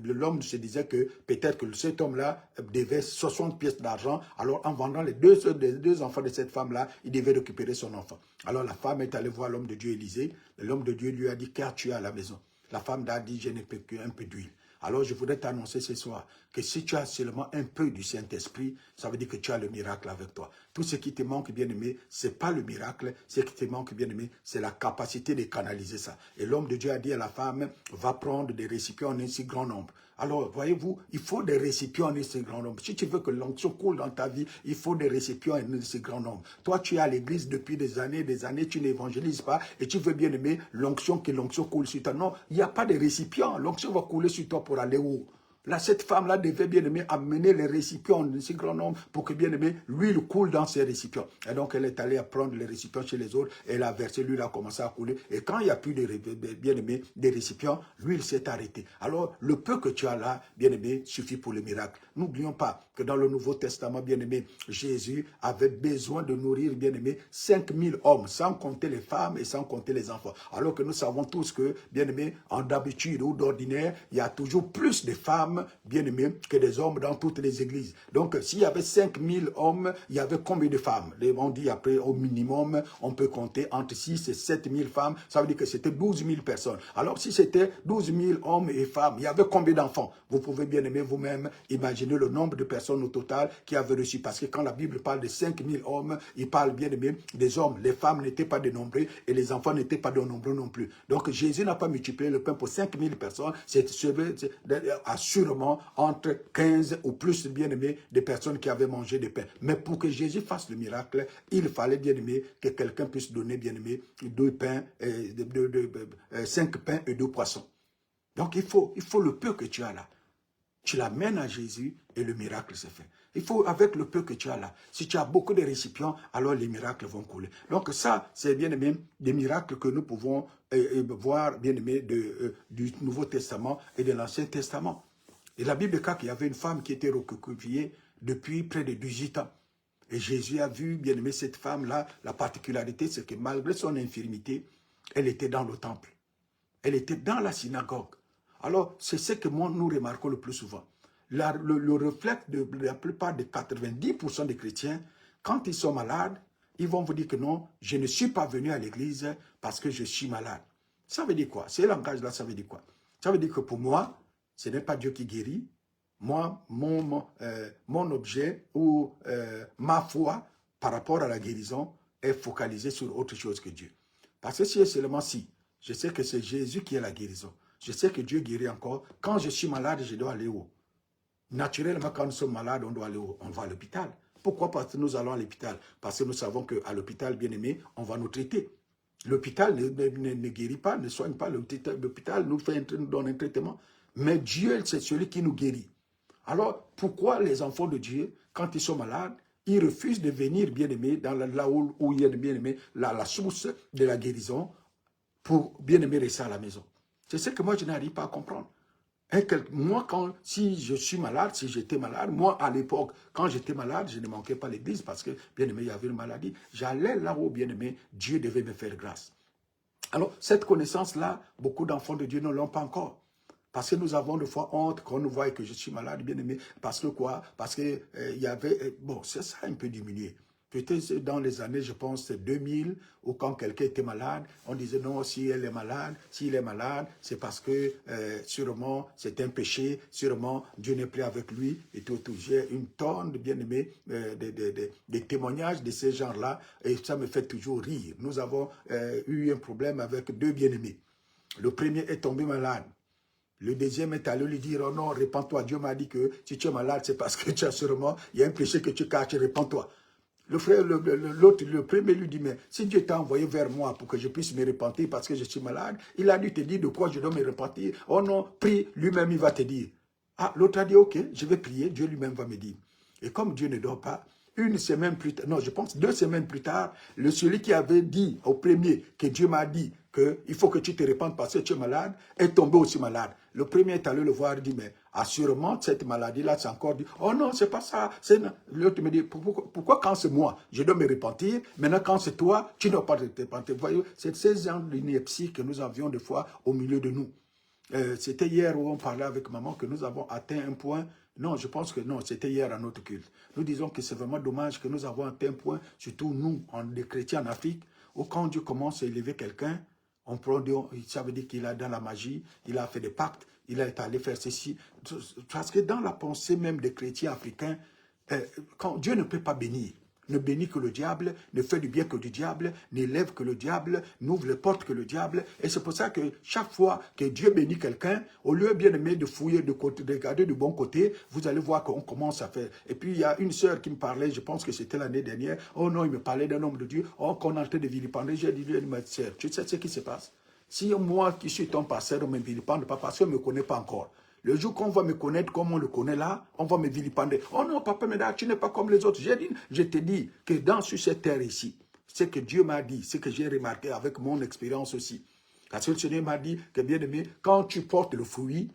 l'homme se disait que peut-être que cet homme-là devait 60 pièces d'argent, alors en vendant les deux enfants de cette femme-là, il devait récupérer son enfant. Alors la femme est allée voir l'homme de Dieu Élisée, l'homme de Dieu lui a dit, qu'as-tu à la maison? La femme a dit, je n'ai qu'un peu d'huile. Alors je voudrais t'annoncer ce soir que si tu as seulement un peu du Saint-Esprit, ça veut dire que tu as le miracle avec toi. Tout ce qui te manque, bien-aimé, ce n'est pas le miracle, ce qui te manque, bien-aimé, c'est la capacité de canaliser ça. Et l'homme de Dieu a dit à la femme, va prendre des récipients en un si grand nombre. Alors, voyez-vous, il faut des récipients en un si grand nombre. Si tu veux que l'onction coule dans ta vie, il faut des récipients en un si grand nombre. Toi, tu es à l'église depuis des années, tu n'évangélises pas et tu veux bien aimer l'onction, que l'onction coule sur toi. Non, il n'y a pas de récipients. L'onction va couler sur toi pour aller où? Là, cette femme-là devait bien aimer amener les récipients en si grand nombre pour que bien aimé l'huile coule dans ces récipients. Et donc, elle est allée à prendre les récipients chez les autres. Elle a versé, l'huile a commencé à couler. Et quand il n'y a plus de bien aimé des récipients, l'huile s'est arrêtée. Alors, le peu que tu as là, bien aimé, suffit pour le miracle. N'oublions pas que dans le Nouveau Testament, bien aimé, Jésus avait besoin de nourrir, bien aimé, 5000 hommes, sans compter les femmes et sans compter les enfants. Alors que nous savons tous que, bien aimé, en d'habitude ou d'ordinaire, il y a toujours plus de femmes bien-aimés que des hommes dans toutes les églises. Donc, s'il y avait 5000 hommes, il y avait combien de femmes? On dit après, au minimum, on peut compter entre 6 et 7000 femmes. Ça veut dire que c'était 12 000 personnes. Alors, si c'était 12 000 hommes et femmes, il y avait combien d'enfants? Vous pouvez bien aimer vous-même imaginer le nombre de personnes au total qui avaient reçu. Parce que quand la Bible parle de 5000 hommes, il parle bien aimé des hommes. Les femmes n'étaient pas dénombrées et les enfants n'étaient pas dénombrés non plus. Donc, Jésus n'a pas multiplié le pain pour 5000 personnes. C'est assurément entre 15 ou plus bien-aimés de personnes qui avaient mangé du pain. Mais pour que Jésus fasse le miracle, il fallait bien-aimé que quelqu'un puisse donner bien-aimé 5 pains et 2 poissons. Donc il faut le peu que tu as là. Tu l'amènes à Jésus et le miracle se fait. Il faut, avec le peu que tu as là, si tu as beaucoup de récipients, alors les miracles vont couler. Donc ça, c'est bien aimé des miracles que nous pouvons voir, bien aimé, du Nouveau Testament et de l'Ancien Testament. Et la Bible dit qu'il y avait une femme qui était recroquevillée depuis près de 18 ans. Et Jésus a vu, bien aimé, cette femme-là. La particularité, c'est que malgré son infirmité, elle était dans le temple. Elle était dans la synagogue. Alors, c'est ce que nous remarquons le plus souvent. Le reflet de la plupart des 90% des chrétiens, quand ils sont malades, ils vont vous dire que non, je ne suis pas venu à l'église parce que je suis malade. Ça veut dire quoi? Ce langage-là, ça veut dire quoi? Ça veut dire que pour moi, ce n'est pas Dieu qui guérit. Moi, mon objet ou ma foi par rapport à la guérison est focalisée sur autre chose que Dieu. Parce que si et seulement si, je sais que c'est Jésus qui est la guérison. Je sais que Dieu guérit encore. Quand je suis malade, je dois aller où? Naturellement, quand nous sommes malades, on doit aller où? On va à l'hôpital. Pourquoi? Parce que nous allons à l'hôpital. Parce que nous savons qu'à l'hôpital, bien aimé, on va nous traiter. L'hôpital ne guérit pas, ne soigne pas. L'hôpital nous donne un traitement. Mais Dieu, c'est celui qui nous guérit. Alors, pourquoi les enfants de Dieu, quand ils sont malades, ils refusent de venir, bien-aimés, là où il y a, bien-aimés, la source de la guérison, pour bien-aimés rester à la maison? C'est ce que moi, je n'arrive pas à comprendre. Moi, si je suis malade, si j'étais malade, moi, à l'époque, quand j'étais malade, je ne manquais pas l'église parce que, bien-aimé, il y avait une maladie. J'allais là où, bien-aimé, Dieu devait me faire grâce. Alors, cette connaissance-là, beaucoup d'enfants de Dieu ne l'ont pas encore. Parce que nous avons des fois honte quand nous voyons que je suis malade, bien aimé. Parce que quoi? Parce que il y avait... bon, ça a un peu diminué. Peut-être dans les années, je pense, 2000, où quand quelqu'un était malade, on disait non, si elle est malade, s'il est malade, c'est parce que sûrement c'est un péché, sûrement Dieu n'est plus avec lui. Et tout. J'ai une tonne de bien-aimés, des témoignages de ce genre-là, et ça me fait toujours rire. Nous avons eu un problème avec 2 bien-aimés. Le premier est tombé malade. Le deuxième est allé lui dire, oh non, répands-toi. Dieu m'a dit que si tu es malade, c'est parce que tu as sûrement, il y a un péché que tu caches, répands-toi. Le frère, l'autre, le premier lui dit, mais si Dieu t'a envoyé vers moi pour que je puisse me repentir parce que je suis malade, il a dû te dire de quoi je dois me repentir. Oh non, prie, lui-même il va te dire. Ah, l'autre a dit, ok, je vais prier, Dieu lui-même va me dire. Et comme Dieu ne dort pas, une semaine plus tard, non, je pense 2 semaines plus tard, celui qui avait dit au premier que Dieu m'a dit qu'il faut que tu te répandes parce que tu es malade, est tombé aussi malade. Le premier est allé le voir et dit, mais assurément, cette maladie-là, c'est encore dit, oh non, c'est pas ça. L'autre me dit, pourquoi quand c'est moi, je dois me repentir, maintenant quand c'est toi, tu ne dois pas te repentir. Vous voyez, c'est ces gens d'ineptie que nous avions des fois au milieu de nous. C'était hier où on parlait avec maman que nous avons atteint un point. Non, je pense que non, c'était hier à notre culte. Nous disons que c'est vraiment dommage que nous avons atteint un point, surtout nous, les chrétiens en Afrique, où quand Dieu commence à élever quelqu'un, on prend, ça veut dire qu'il a dans la magie, il a fait des pactes, il est allé faire ceci. Parce que dans la pensée même des chrétiens africains, quand Dieu ne peut pas bénir, ne bénit que le diable, ne fait du bien que du diable, n'élève que le diable, n'ouvre les portes que le diable. Et c'est pour ça que chaque fois que Dieu bénit quelqu'un, au lieu bien aimé de fouiller de côté, de regarder du bon côté, vous allez voir qu'on commence à faire. Et puis il y a une sœur qui me parlait, je pense que c'était l'année dernière, oh non, il me parlait d'un homme de Dieu, oh qu'on est en train de vilipender, j'ai dit, ma sœur, tu sais ce qui se passe? Si moi qui suis ton pasteur, on ne me vilipende pas parce qu'on ne me connaît pas encore. Le jour qu'on va me connaître comme on le connaît là, on va me vilipender. Oh non, papa, mais tu n'es pas comme les autres. Je te dis que sur cette terre ici, ce que Dieu m'a dit, ce que j'ai remarqué avec mon expérience aussi. Parce que le Seigneur m'a dit que bien aimé, quand tu portes le fruit,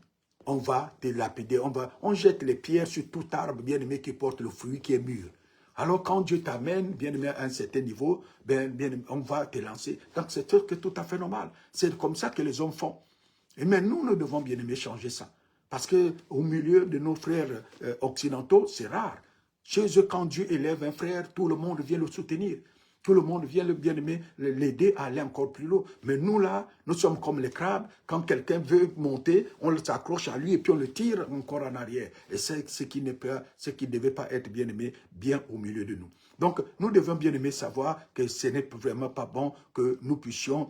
on va te lapider. On jette les pierres sur tout arbre bien aimé qui porte le fruit qui est mûr. Alors quand Dieu t'amène, bien aimé, à un certain niveau, bien aimé, on va te lancer. Donc c'est tout à fait normal. C'est comme ça que les hommes font. Et mais nous devons bien aimé changer ça. Parce qu'au milieu de nos frères occidentaux, c'est rare. Chez eux, quand Dieu élève un frère, tout le monde vient le soutenir. Tout le monde vient le bien-aimer, l'aider à aller encore plus loin. Mais nous, là, nous sommes comme les crabes. Quand quelqu'un veut monter, on s'accroche à lui et puis on le tire encore en arrière. Et c'est ce qui ne devait pas être bien-aimé, bien au milieu de nous. Donc, nous devons bien-aimer savoir que ce n'est vraiment pas bon que nous puissions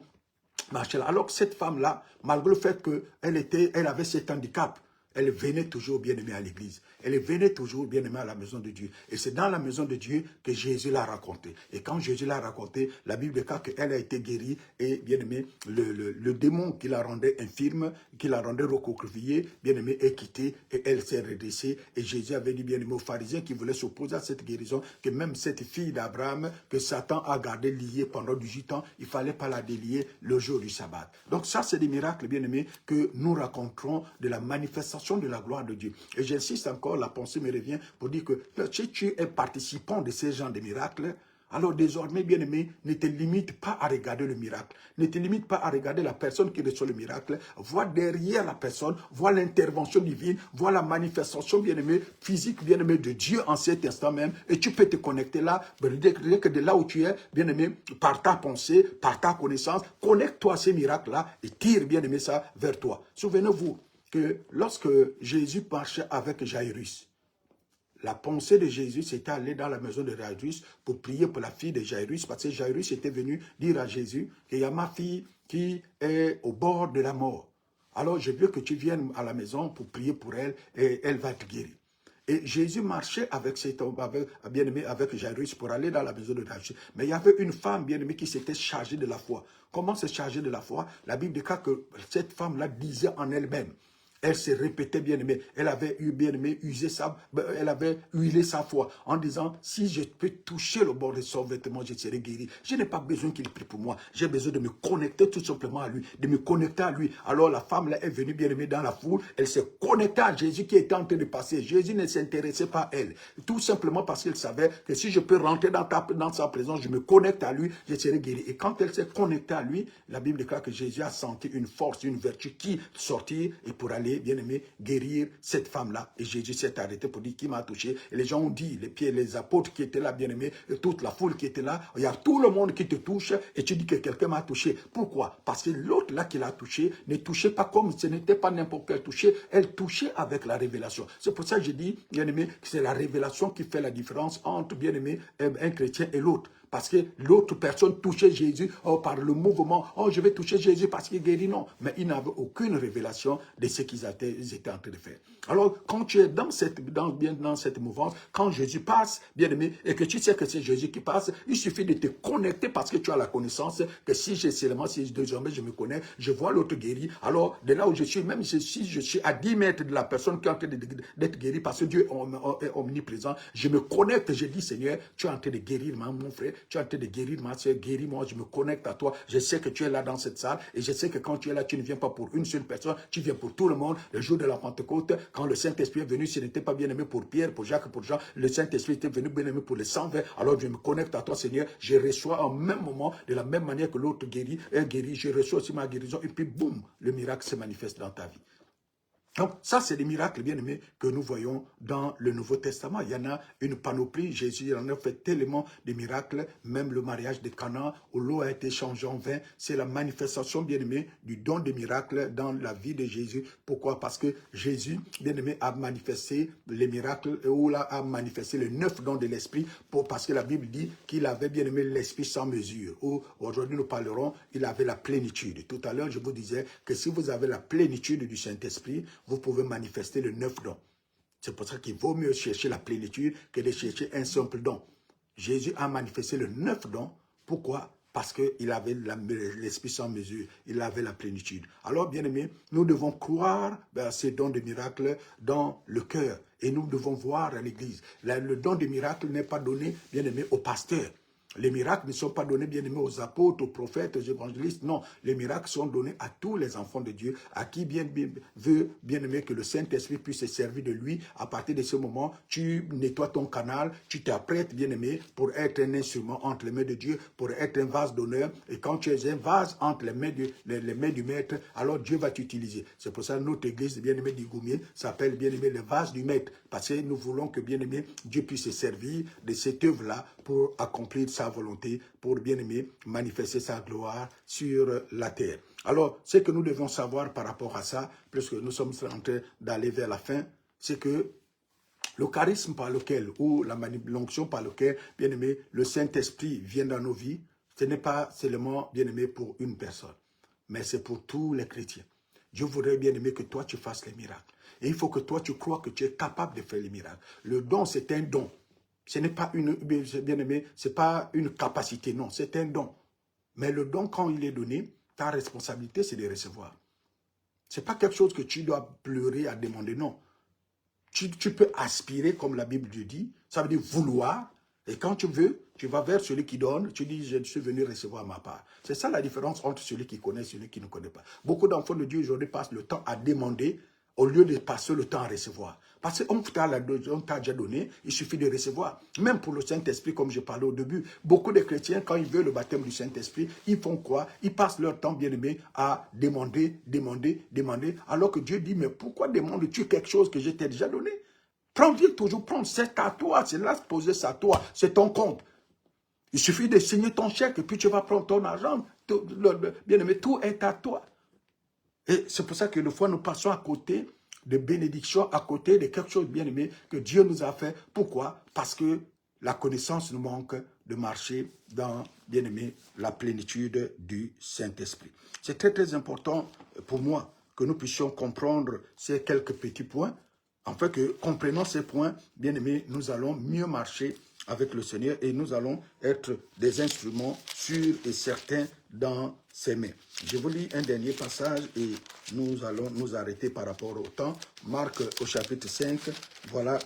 marcher là. Alors que cette femme-là, malgré le fait qu'elle avait cet handicap, elle venait toujours bien-aimée à l'église. Elle venait toujours bien-aimée à la maison de Dieu. Et c'est dans la maison de Dieu que Jésus l'a raconté. Et quand Jésus l'a raconté, la Bible déclare qu'elle a été guérie et bien-aimée, le démon qui la rendait infirme, qui la rendait recroquevillée, bien-aimée, est quitté et elle s'est redressée. Et Jésus avait dit bien-aimé aux pharisiens qui voulaient s'opposer à cette guérison, que même cette fille d'Abraham, que Satan a gardé liée pendant 18 ans, il ne fallait pas la délier le jour du sabbat. Donc ça, c'est des miracles, bien-aimés, que nous raconterons de la manifestation de la gloire de Dieu. Et j'insiste encore, la pensée me revient pour dire que si tu es participant de ces genres de miracles, alors désormais, bien-aimé, ne te limite pas à regarder le miracle. Ne te limite pas à regarder la personne qui reçoit le miracle. Vois derrière la personne, vois l'intervention divine, vois la manifestation, bien-aimé, physique, bien-aimé, de Dieu en cet instant même. Et tu peux te connecter là, rien que de là où tu es, bien-aimé, par ta pensée, par ta connaissance, connecte-toi à ces miracles-là et tire, bien-aimé, ça vers toi. Souvenez-vous que lorsque Jésus marchait avec Jairus, la pensée de Jésus, c'était aller dans la maison de Jairus pour prier pour la fille de Jairus, parce que Jairus était venu dire à Jésus qu'il y a ma fille qui est au bord de la mort. Alors, je veux que tu viennes à la maison pour prier pour elle et elle va te guérir. Et Jésus marchait avec cet homme, bien-aimé, avec Jairus pour aller dans la maison de Jairus. Mais il y avait une femme bien-aimée qui s'était chargée de la foi. Comment se charger de la foi? La Bible déclare que cette femme-là disait en elle-même. Elle se répétait bien-aimée. Elle avait bien-aimé elle avait huilé sa foi en disant, si je peux toucher le bord de son vêtement, je serai guéri. Je n'ai pas besoin qu'il prie pour moi. J'ai besoin de me connecter tout simplement à lui, de me connecter à lui. Alors la femme là est venue bien-aimée dans la foule. Elle s'est connectée à Jésus qui était en train de passer. Jésus ne s'intéressait pas à elle. Tout simplement parce qu'il savait que si je peux rentrer dans sa présence, je me connecte à lui, je serai guéri. Et quand elle s'est connectée à lui, la Bible déclare que Jésus a senti une force, une vertu qui sortit et pour aller bien-aimé, guérir cette femme-là. Et Jésus s'est arrêté pour dire qui m'a touché. Et les gens ont dit, les pieds, les apôtres qui étaient là, bien-aimés, toute la foule qui était là, il y a tout le monde qui te touche et tu dis que quelqu'un m'a touché. Pourquoi? Parce que l'autre là qui l'a touché ne touchait pas comme ce n'était pas n'importe quel toucher, elle touchait avec la révélation. C'est pour ça que je dis, bien-aimé, que c'est la révélation qui fait la différence entre, bien-aimé, un chrétien et l'autre. parce que l'autre personne touchait Jésus par le mouvement. Oh, je vais toucher Jésus parce qu'il guérit. Non, mais ils n'avaient aucune révélation de ce qu'ils étaient en train de faire. Alors, quand tu es dans cette mouvance, quand Jésus passe, bien aimé, et que tu sais que c'est Jésus qui passe, il suffit de te connecter parce que tu as la connaissance que si désormais je me connais, je vois l'autre guéri. Alors, de là où je suis, même si je suis à 10 mètres de la personne qui est en train d'être guérie, parce que Dieu est omniprésent, je me connecte, je dis, Seigneur, tu es en train de guérir mon frère, tu es en train de guérir ma soeur, guéris-moi, je me connecte à toi. Je sais que tu es là dans cette salle et je sais que quand tu es là, tu ne viens pas pour une seule personne, tu viens pour tout le monde. Le jour de la Pentecôte, quand le Saint-Esprit est venu, ce n'était pas bien aimé pour Pierre, pour Jacques, pour Jean, le Saint-Esprit était venu bien aimé pour les 120. Alors je me connecte à toi, Seigneur, je reçois en même moment, de la même manière que l'autre est guéri, je reçois aussi ma guérison et puis boum, le miracle se manifeste dans ta vie. Donc, ça, c'est des miracles, bien aimés, que nous voyons dans le Nouveau Testament. Il y en a une panoplie. Jésus en a fait tellement de miracles. Même le mariage de Cana, où l'eau a été changée en vin, c'est la manifestation, bien aimé, du don des miracles dans la vie de Jésus. Pourquoi? Parce que Jésus, bien aimé, a manifesté les miracles, ou là, a manifesté les 9 dons de l'Esprit, parce que la Bible dit qu'il avait, bien aimé, l'Esprit sans mesure. Aujourd'hui, nous parlerons, il avait la plénitude. Tout à l'heure, je vous disais que si vous avez la plénitude du Saint-Esprit, vous pouvez manifester les 9 dons. C'est pour ça qu'il vaut mieux chercher la plénitude que de chercher un simple don. Jésus a manifesté les 9 dons. Pourquoi? Parce qu'il avait l'Esprit sans mesure. Il avait la plénitude. Alors, bien aimés, nous devons croire à ces dons de miracles dans le cœur. Et nous devons voir à l'Église. Le don de miracle n'est pas donné, bien aimé, au pasteur. Les miracles ne sont pas donnés, bien aimés, aux apôtres, aux prophètes, aux évangélistes. Non, les miracles sont donnés à tous les enfants de Dieu, à qui veut, bien aimé, que le Saint-Esprit puisse se servir de lui. À partir de ce moment, tu nettoies ton canal, tu t'apprêtes, bien aimé, pour être un instrument entre les mains de Dieu, pour être un vase d'honneur. Et quand tu es un vase entre les mains du Maître, alors Dieu va t'utiliser. C'est pour ça que notre église, bien aimé, d'Igoumier, s'appelle, bien aimé, le vase du Maître. Parce que nous voulons que, bien aimé, Dieu puisse se servir de cette œuvre-là pour accomplir sa volonté, pour bien aimer manifester sa gloire sur la terre. Alors, ce que nous devons savoir par rapport à ça, puisque nous sommes en train d'aller vers la fin, c'est que le charisme par lequel, ou l'onction par lequel, bien aimé, le Saint-Esprit vient dans nos vies, ce n'est pas seulement, bien aimé, pour une personne, mais c'est pour tous les chrétiens. Dieu voudrait, bien aimé, que toi tu fasses les miracles. Et il faut que toi tu crois que tu es capable de faire les miracles. Le don, c'est un don. Ce n'est pas bien aimé, c'est pas une capacité, non, c'est un don. Mais le don, quand il est donné, ta responsabilité, c'est de recevoir. Ce n'est pas quelque chose que tu dois pleurer à demander, non. Tu peux aspirer, comme la Bible dit, ça veut dire vouloir, et quand tu veux, tu vas vers celui qui donne, tu dis, je suis venu recevoir ma part. C'est ça la différence entre celui qui connaît et celui qui ne connaît pas. Beaucoup d'enfants de Dieu aujourd'hui passent le temps à demander, au lieu de passer le temps à recevoir. Parce qu'on t'a déjà donné, il suffit de recevoir. Même pour le Saint-Esprit, comme je parlais au début, beaucoup de chrétiens, quand ils veulent le baptême du Saint-Esprit, ils font quoi? Ils passent leur temps, bien aimé, à demander, alors que Dieu dit, mais pourquoi demandes-tu quelque chose que je t'ai déjà donné? Toujours prendre, c'est à toi, c'est là, poser ça à toi, c'est ton compte. Il suffit de signer ton chèque et puis tu vas prendre ton argent. Bien aimé, tout est à toi. Et c'est pour ça que des fois, nous passons à côté de bénédictions, à côté de quelque chose bien aimé que Dieu nous a fait. Pourquoi? Parce que la connaissance nous manque de marcher dans, bien aimé, la plénitude du Saint-Esprit. C'est très, très important pour moi que nous puissions comprendre ces quelques petits points. Afin que, comprenant ces points, bien aimé, nous allons mieux marcher avec le Seigneur et nous allons être des instruments sûrs et certains dans ses mains. Je vous lis un dernier passage et nous allons nous arrêter par rapport au temps. Marc au chapitre 5, voilà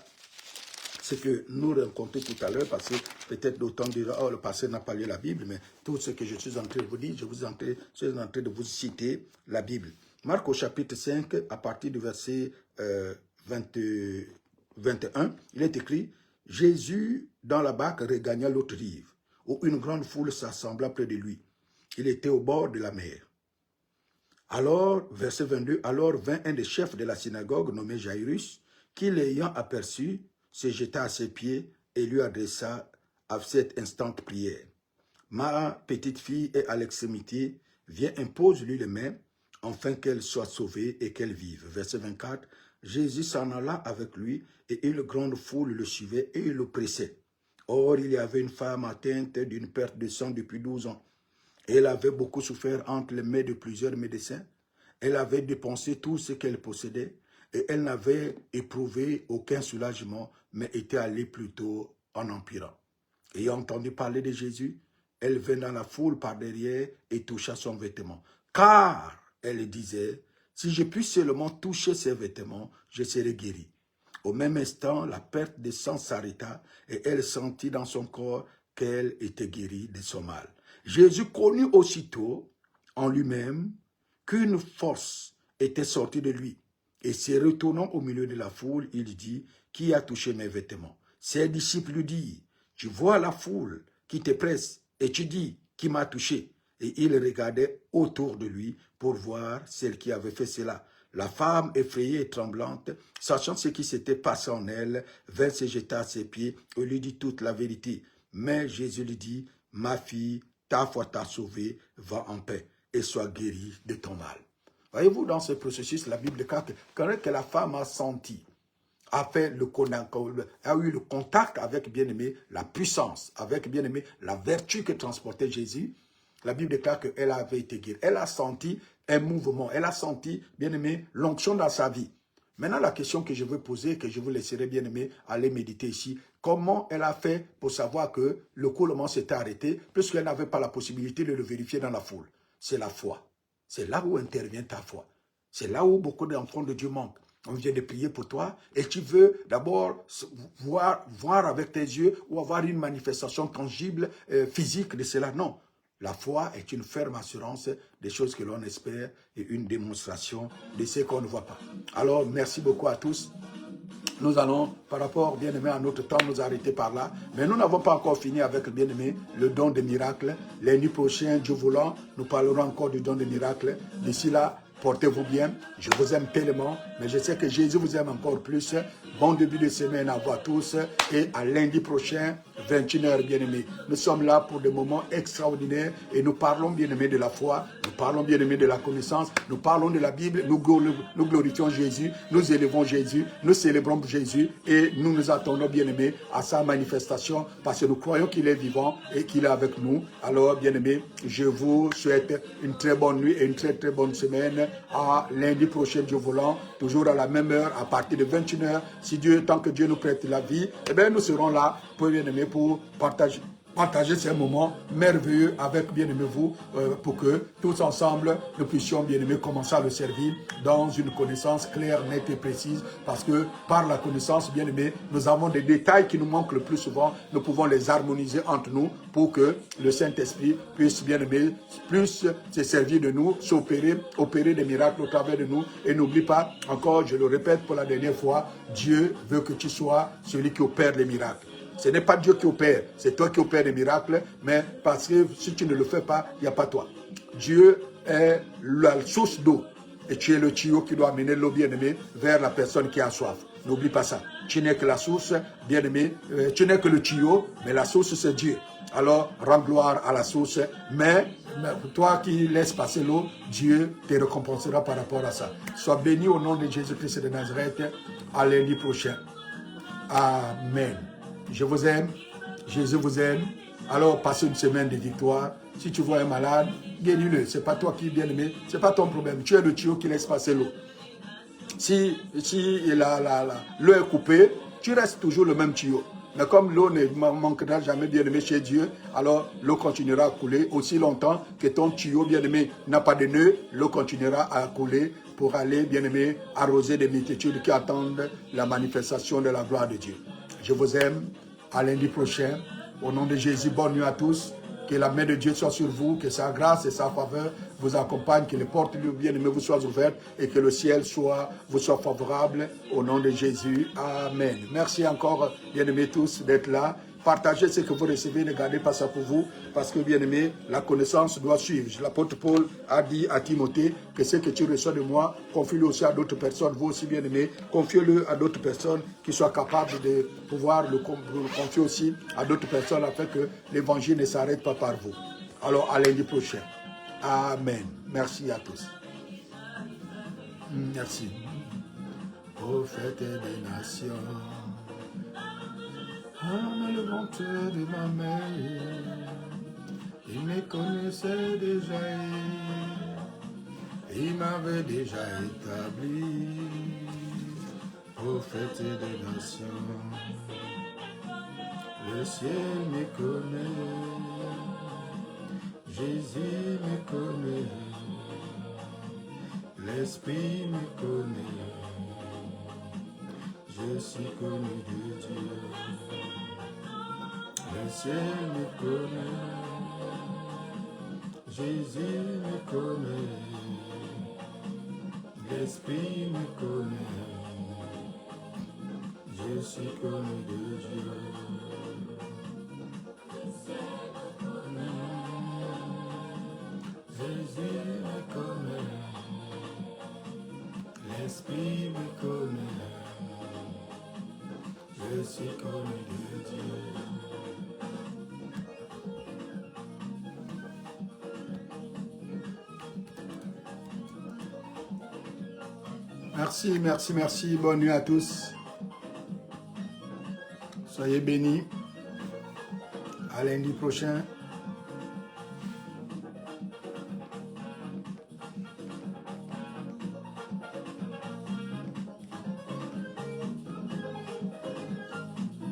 ce que nous rencontrons tout à l'heure, parce que peut-être d'autant diront, oh, le pasteur n'a pas lu la Bible, mais tout ce que je suis en train de vous dire, je suis en train de vous citer la Bible. Marc au chapitre 5, à partir du verset 21, il est écrit, Jésus, dans la barque, regagna l'autre rive, où une grande foule s'assembla près de lui. Il était au bord de la mer. Alors, verset 22, alors vint un des chefs de la synagogue, nommé Jairus, qui l'ayant aperçu, se jeta à ses pieds et lui adressa à cette instante prière. Ma petite fille est à l'extrémité, viens, impose-lui les mains, afin qu'elle soit sauvée et qu'elle vive. Verset 24, Jésus s'en alla avec lui et une grande foule le suivait et le pressait. Or, il y avait une femme atteinte d'une perte de sang depuis 12 ans. Elle avait beaucoup souffert entre les mains de plusieurs médecins. Elle avait dépensé tout ce qu'elle possédait et elle n'avait éprouvé aucun soulagement, mais était allée plutôt en empirant. Ayant entendu parler de Jésus, elle vint dans la foule par derrière et toucha son vêtement. Car, elle disait, si je puis seulement toucher ses vêtements, je serai guérie. Au même instant, la perte de sang s'arrêta et elle sentit dans son corps qu'elle était guérie de son mal. Jésus connut aussitôt en lui-même qu'une force était sortie de lui. Et se retournant au milieu de la foule, il dit, qui a touché mes vêtements? Ses disciples lui dirent, tu vois la foule qui te presse et tu dis, qui m'a touché? Et il regardait autour de lui pour voir celle qui avait fait cela. La femme, effrayée et tremblante, sachant ce qui s'était passé en elle, vint se jeter à ses pieds et lui dit toute la vérité. Mais Jésus lui dit, ma fille, ta foi t'a sauvée, va en paix et sois guérie de ton mal. Voyez-vous, dans ce processus, la Bible déclare que la femme a senti, a eu le contact avec, bien aimé, la puissance, avec, bien aimé, la vertu que transportait Jésus. La Bible déclare qu'elle avait été guérie. Elle a senti un mouvement, elle a senti, bien aimé, l'onction dans sa vie. Maintenant, la question que je veux poser, que je vous laisserai, bien aimé, aller méditer ici, comment elle a fait pour savoir que le coulement s'était arrêté, puisqu'elle n'avait pas la possibilité de le vérifier dans la foule? C'est la foi. C'est là où intervient ta foi. C'est là où beaucoup d'enfants de Dieu manquent. On vient de prier pour toi et tu veux d'abord voir avec tes yeux ou avoir une manifestation tangible, physique de cela. Non. La foi est une ferme assurance des choses que l'on espère et une démonstration de ce qu'on ne voit pas. Alors, merci beaucoup à tous. Nous allons, par rapport, bien aimé, à notre temps, nous arrêter par là. Mais nous n'avons pas encore fini avec, bien aimé, le don des miracles. Lundi prochain, Dieu voulant, nous parlerons encore du don des miracles. D'ici là, portez-vous bien. Je vous aime tellement, mais je sais que Jésus vous aime encore plus. Bon début de semaine à vous tous. Et à lundi prochain, 21h, bien aimé. Nous sommes là pour des moments extraordinaires et nous parlons, bien aimé, de la foi. Nous parlons, bien aimé, de la connaissance. Nous parlons de la Bible. Nous glorifions Jésus. Nous élevons Jésus. Nous célébrons Jésus et nous nous attendons, bien aimé, à sa manifestation parce que nous croyons qu'il est vivant et qu'il est avec nous. Alors, bien aimé, je vous souhaite une très bonne nuit et une très très bonne semaine. À lundi prochain, Dieu voulant, toujours à la même heure, à partir de 21h. Si Dieu, tant que Dieu nous prête la vie, eh bien, nous serons là, pour, bien aimé, pour partager ces moments merveilleux avec, bien aimé, vous, pour que tous ensemble, nous puissions, bien aimé, commencer à le servir dans une connaissance claire, nette et précise, parce que par la connaissance, bien aimé, nous avons des détails qui nous manquent le plus souvent, nous pouvons les harmoniser entre nous pour que le Saint-Esprit puisse, bien aimé, plus se servir de nous, opérer des miracles au travers de nous. Et n'oublie pas, encore, je le répète pour la dernière fois, Dieu veut que tu sois celui qui opère les miracles. Ce n'est pas Dieu qui opère, c'est toi qui opères les miracles, mais parce que si tu ne le fais pas, il n'y a pas toi. Dieu est la source d'eau et tu es le tuyau qui doit amener l'eau bien-aimée vers la personne qui a soif. N'oublie pas ça. Tu n'es que la source, bien-aimé, tu n'es que le tuyau, mais la source c'est Dieu. Alors, rends gloire à la source, mais toi qui laisses passer l'eau, Dieu te récompensera par rapport à ça. Sois béni au nom de Jésus-Christ de Nazareth, à lundi prochain. Amen. Je vous aime, Jésus vous aime. Alors passez une semaine de victoire. Si tu vois un malade, guéris-le. Ce n'est pas toi qui es bien aimé, ce n'est pas ton problème. Tu es le tuyau qui laisse passer l'eau. Si l'eau est coupée, tu restes toujours le même tuyau. Mais comme l'eau ne manquera jamais, bien aimé, chez Dieu, alors l'eau continuera à couler aussi longtemps que ton tuyau, bien aimé, n'a pas de nœud. L'eau continuera à couler pour aller, bien aimé, arroser des multitudes qui attendent la manifestation de la gloire de Dieu. Je vous aime. À lundi prochain. Au nom de Jésus, bonne nuit à tous. Que la main de Dieu soit sur vous, que sa grâce et sa faveur vous accompagnent, que les portes du bien-aimé vous soient ouvertes et que le ciel vous soit favorable. Au nom de Jésus. Amen. Merci encore, bien-aimés tous, d'être là. Partagez ce que vous recevez, ne gardez pas ça pour vous, parce que, bien aimé, la connaissance doit suivre. L'apôtre Paul a dit à Timothée que ce que tu reçois de moi, confie-le aussi à d'autres personnes. Vous aussi, bien aimé, confiez-le à d'autres personnes qui soient capables de pouvoir le confier aussi à d'autres personnes afin que l'évangile ne s'arrête pas par vous. Alors, à lundi prochain. Amen. Merci à tous. Merci. Prophète des nations. Dans le ventre de ma mère, il me connaissait déjà. Il m'avait déjà établi prophète des nations. Le ciel me connaît, Jésus me connaît, l'Esprit me connaît, je suis connu de Dieu. Le ciel me connaît, Jésus me connaît, l'Esprit me connaît, je suis connu de Dieu. Jésus me connaît, l'Esprit me connaît, je suis connu de Dieu. Merci, merci, merci. Bonne nuit à tous. Soyez bénis. À lundi prochain.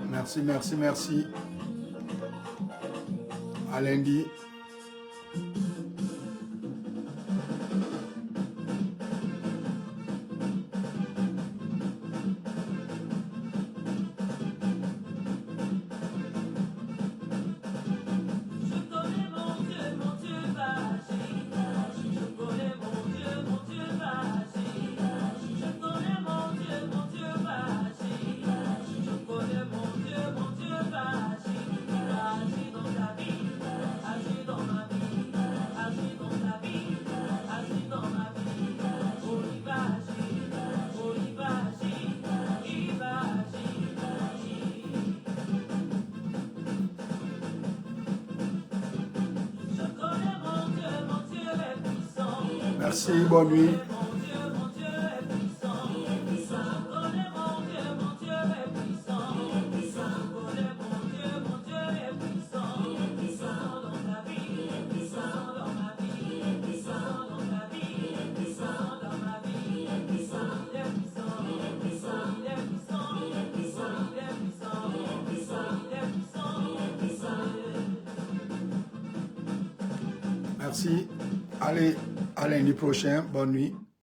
Merci, merci, merci. À lundi. Merci, bonne nuit. Merci. Allez, à lundi prochain. Bonne nuit.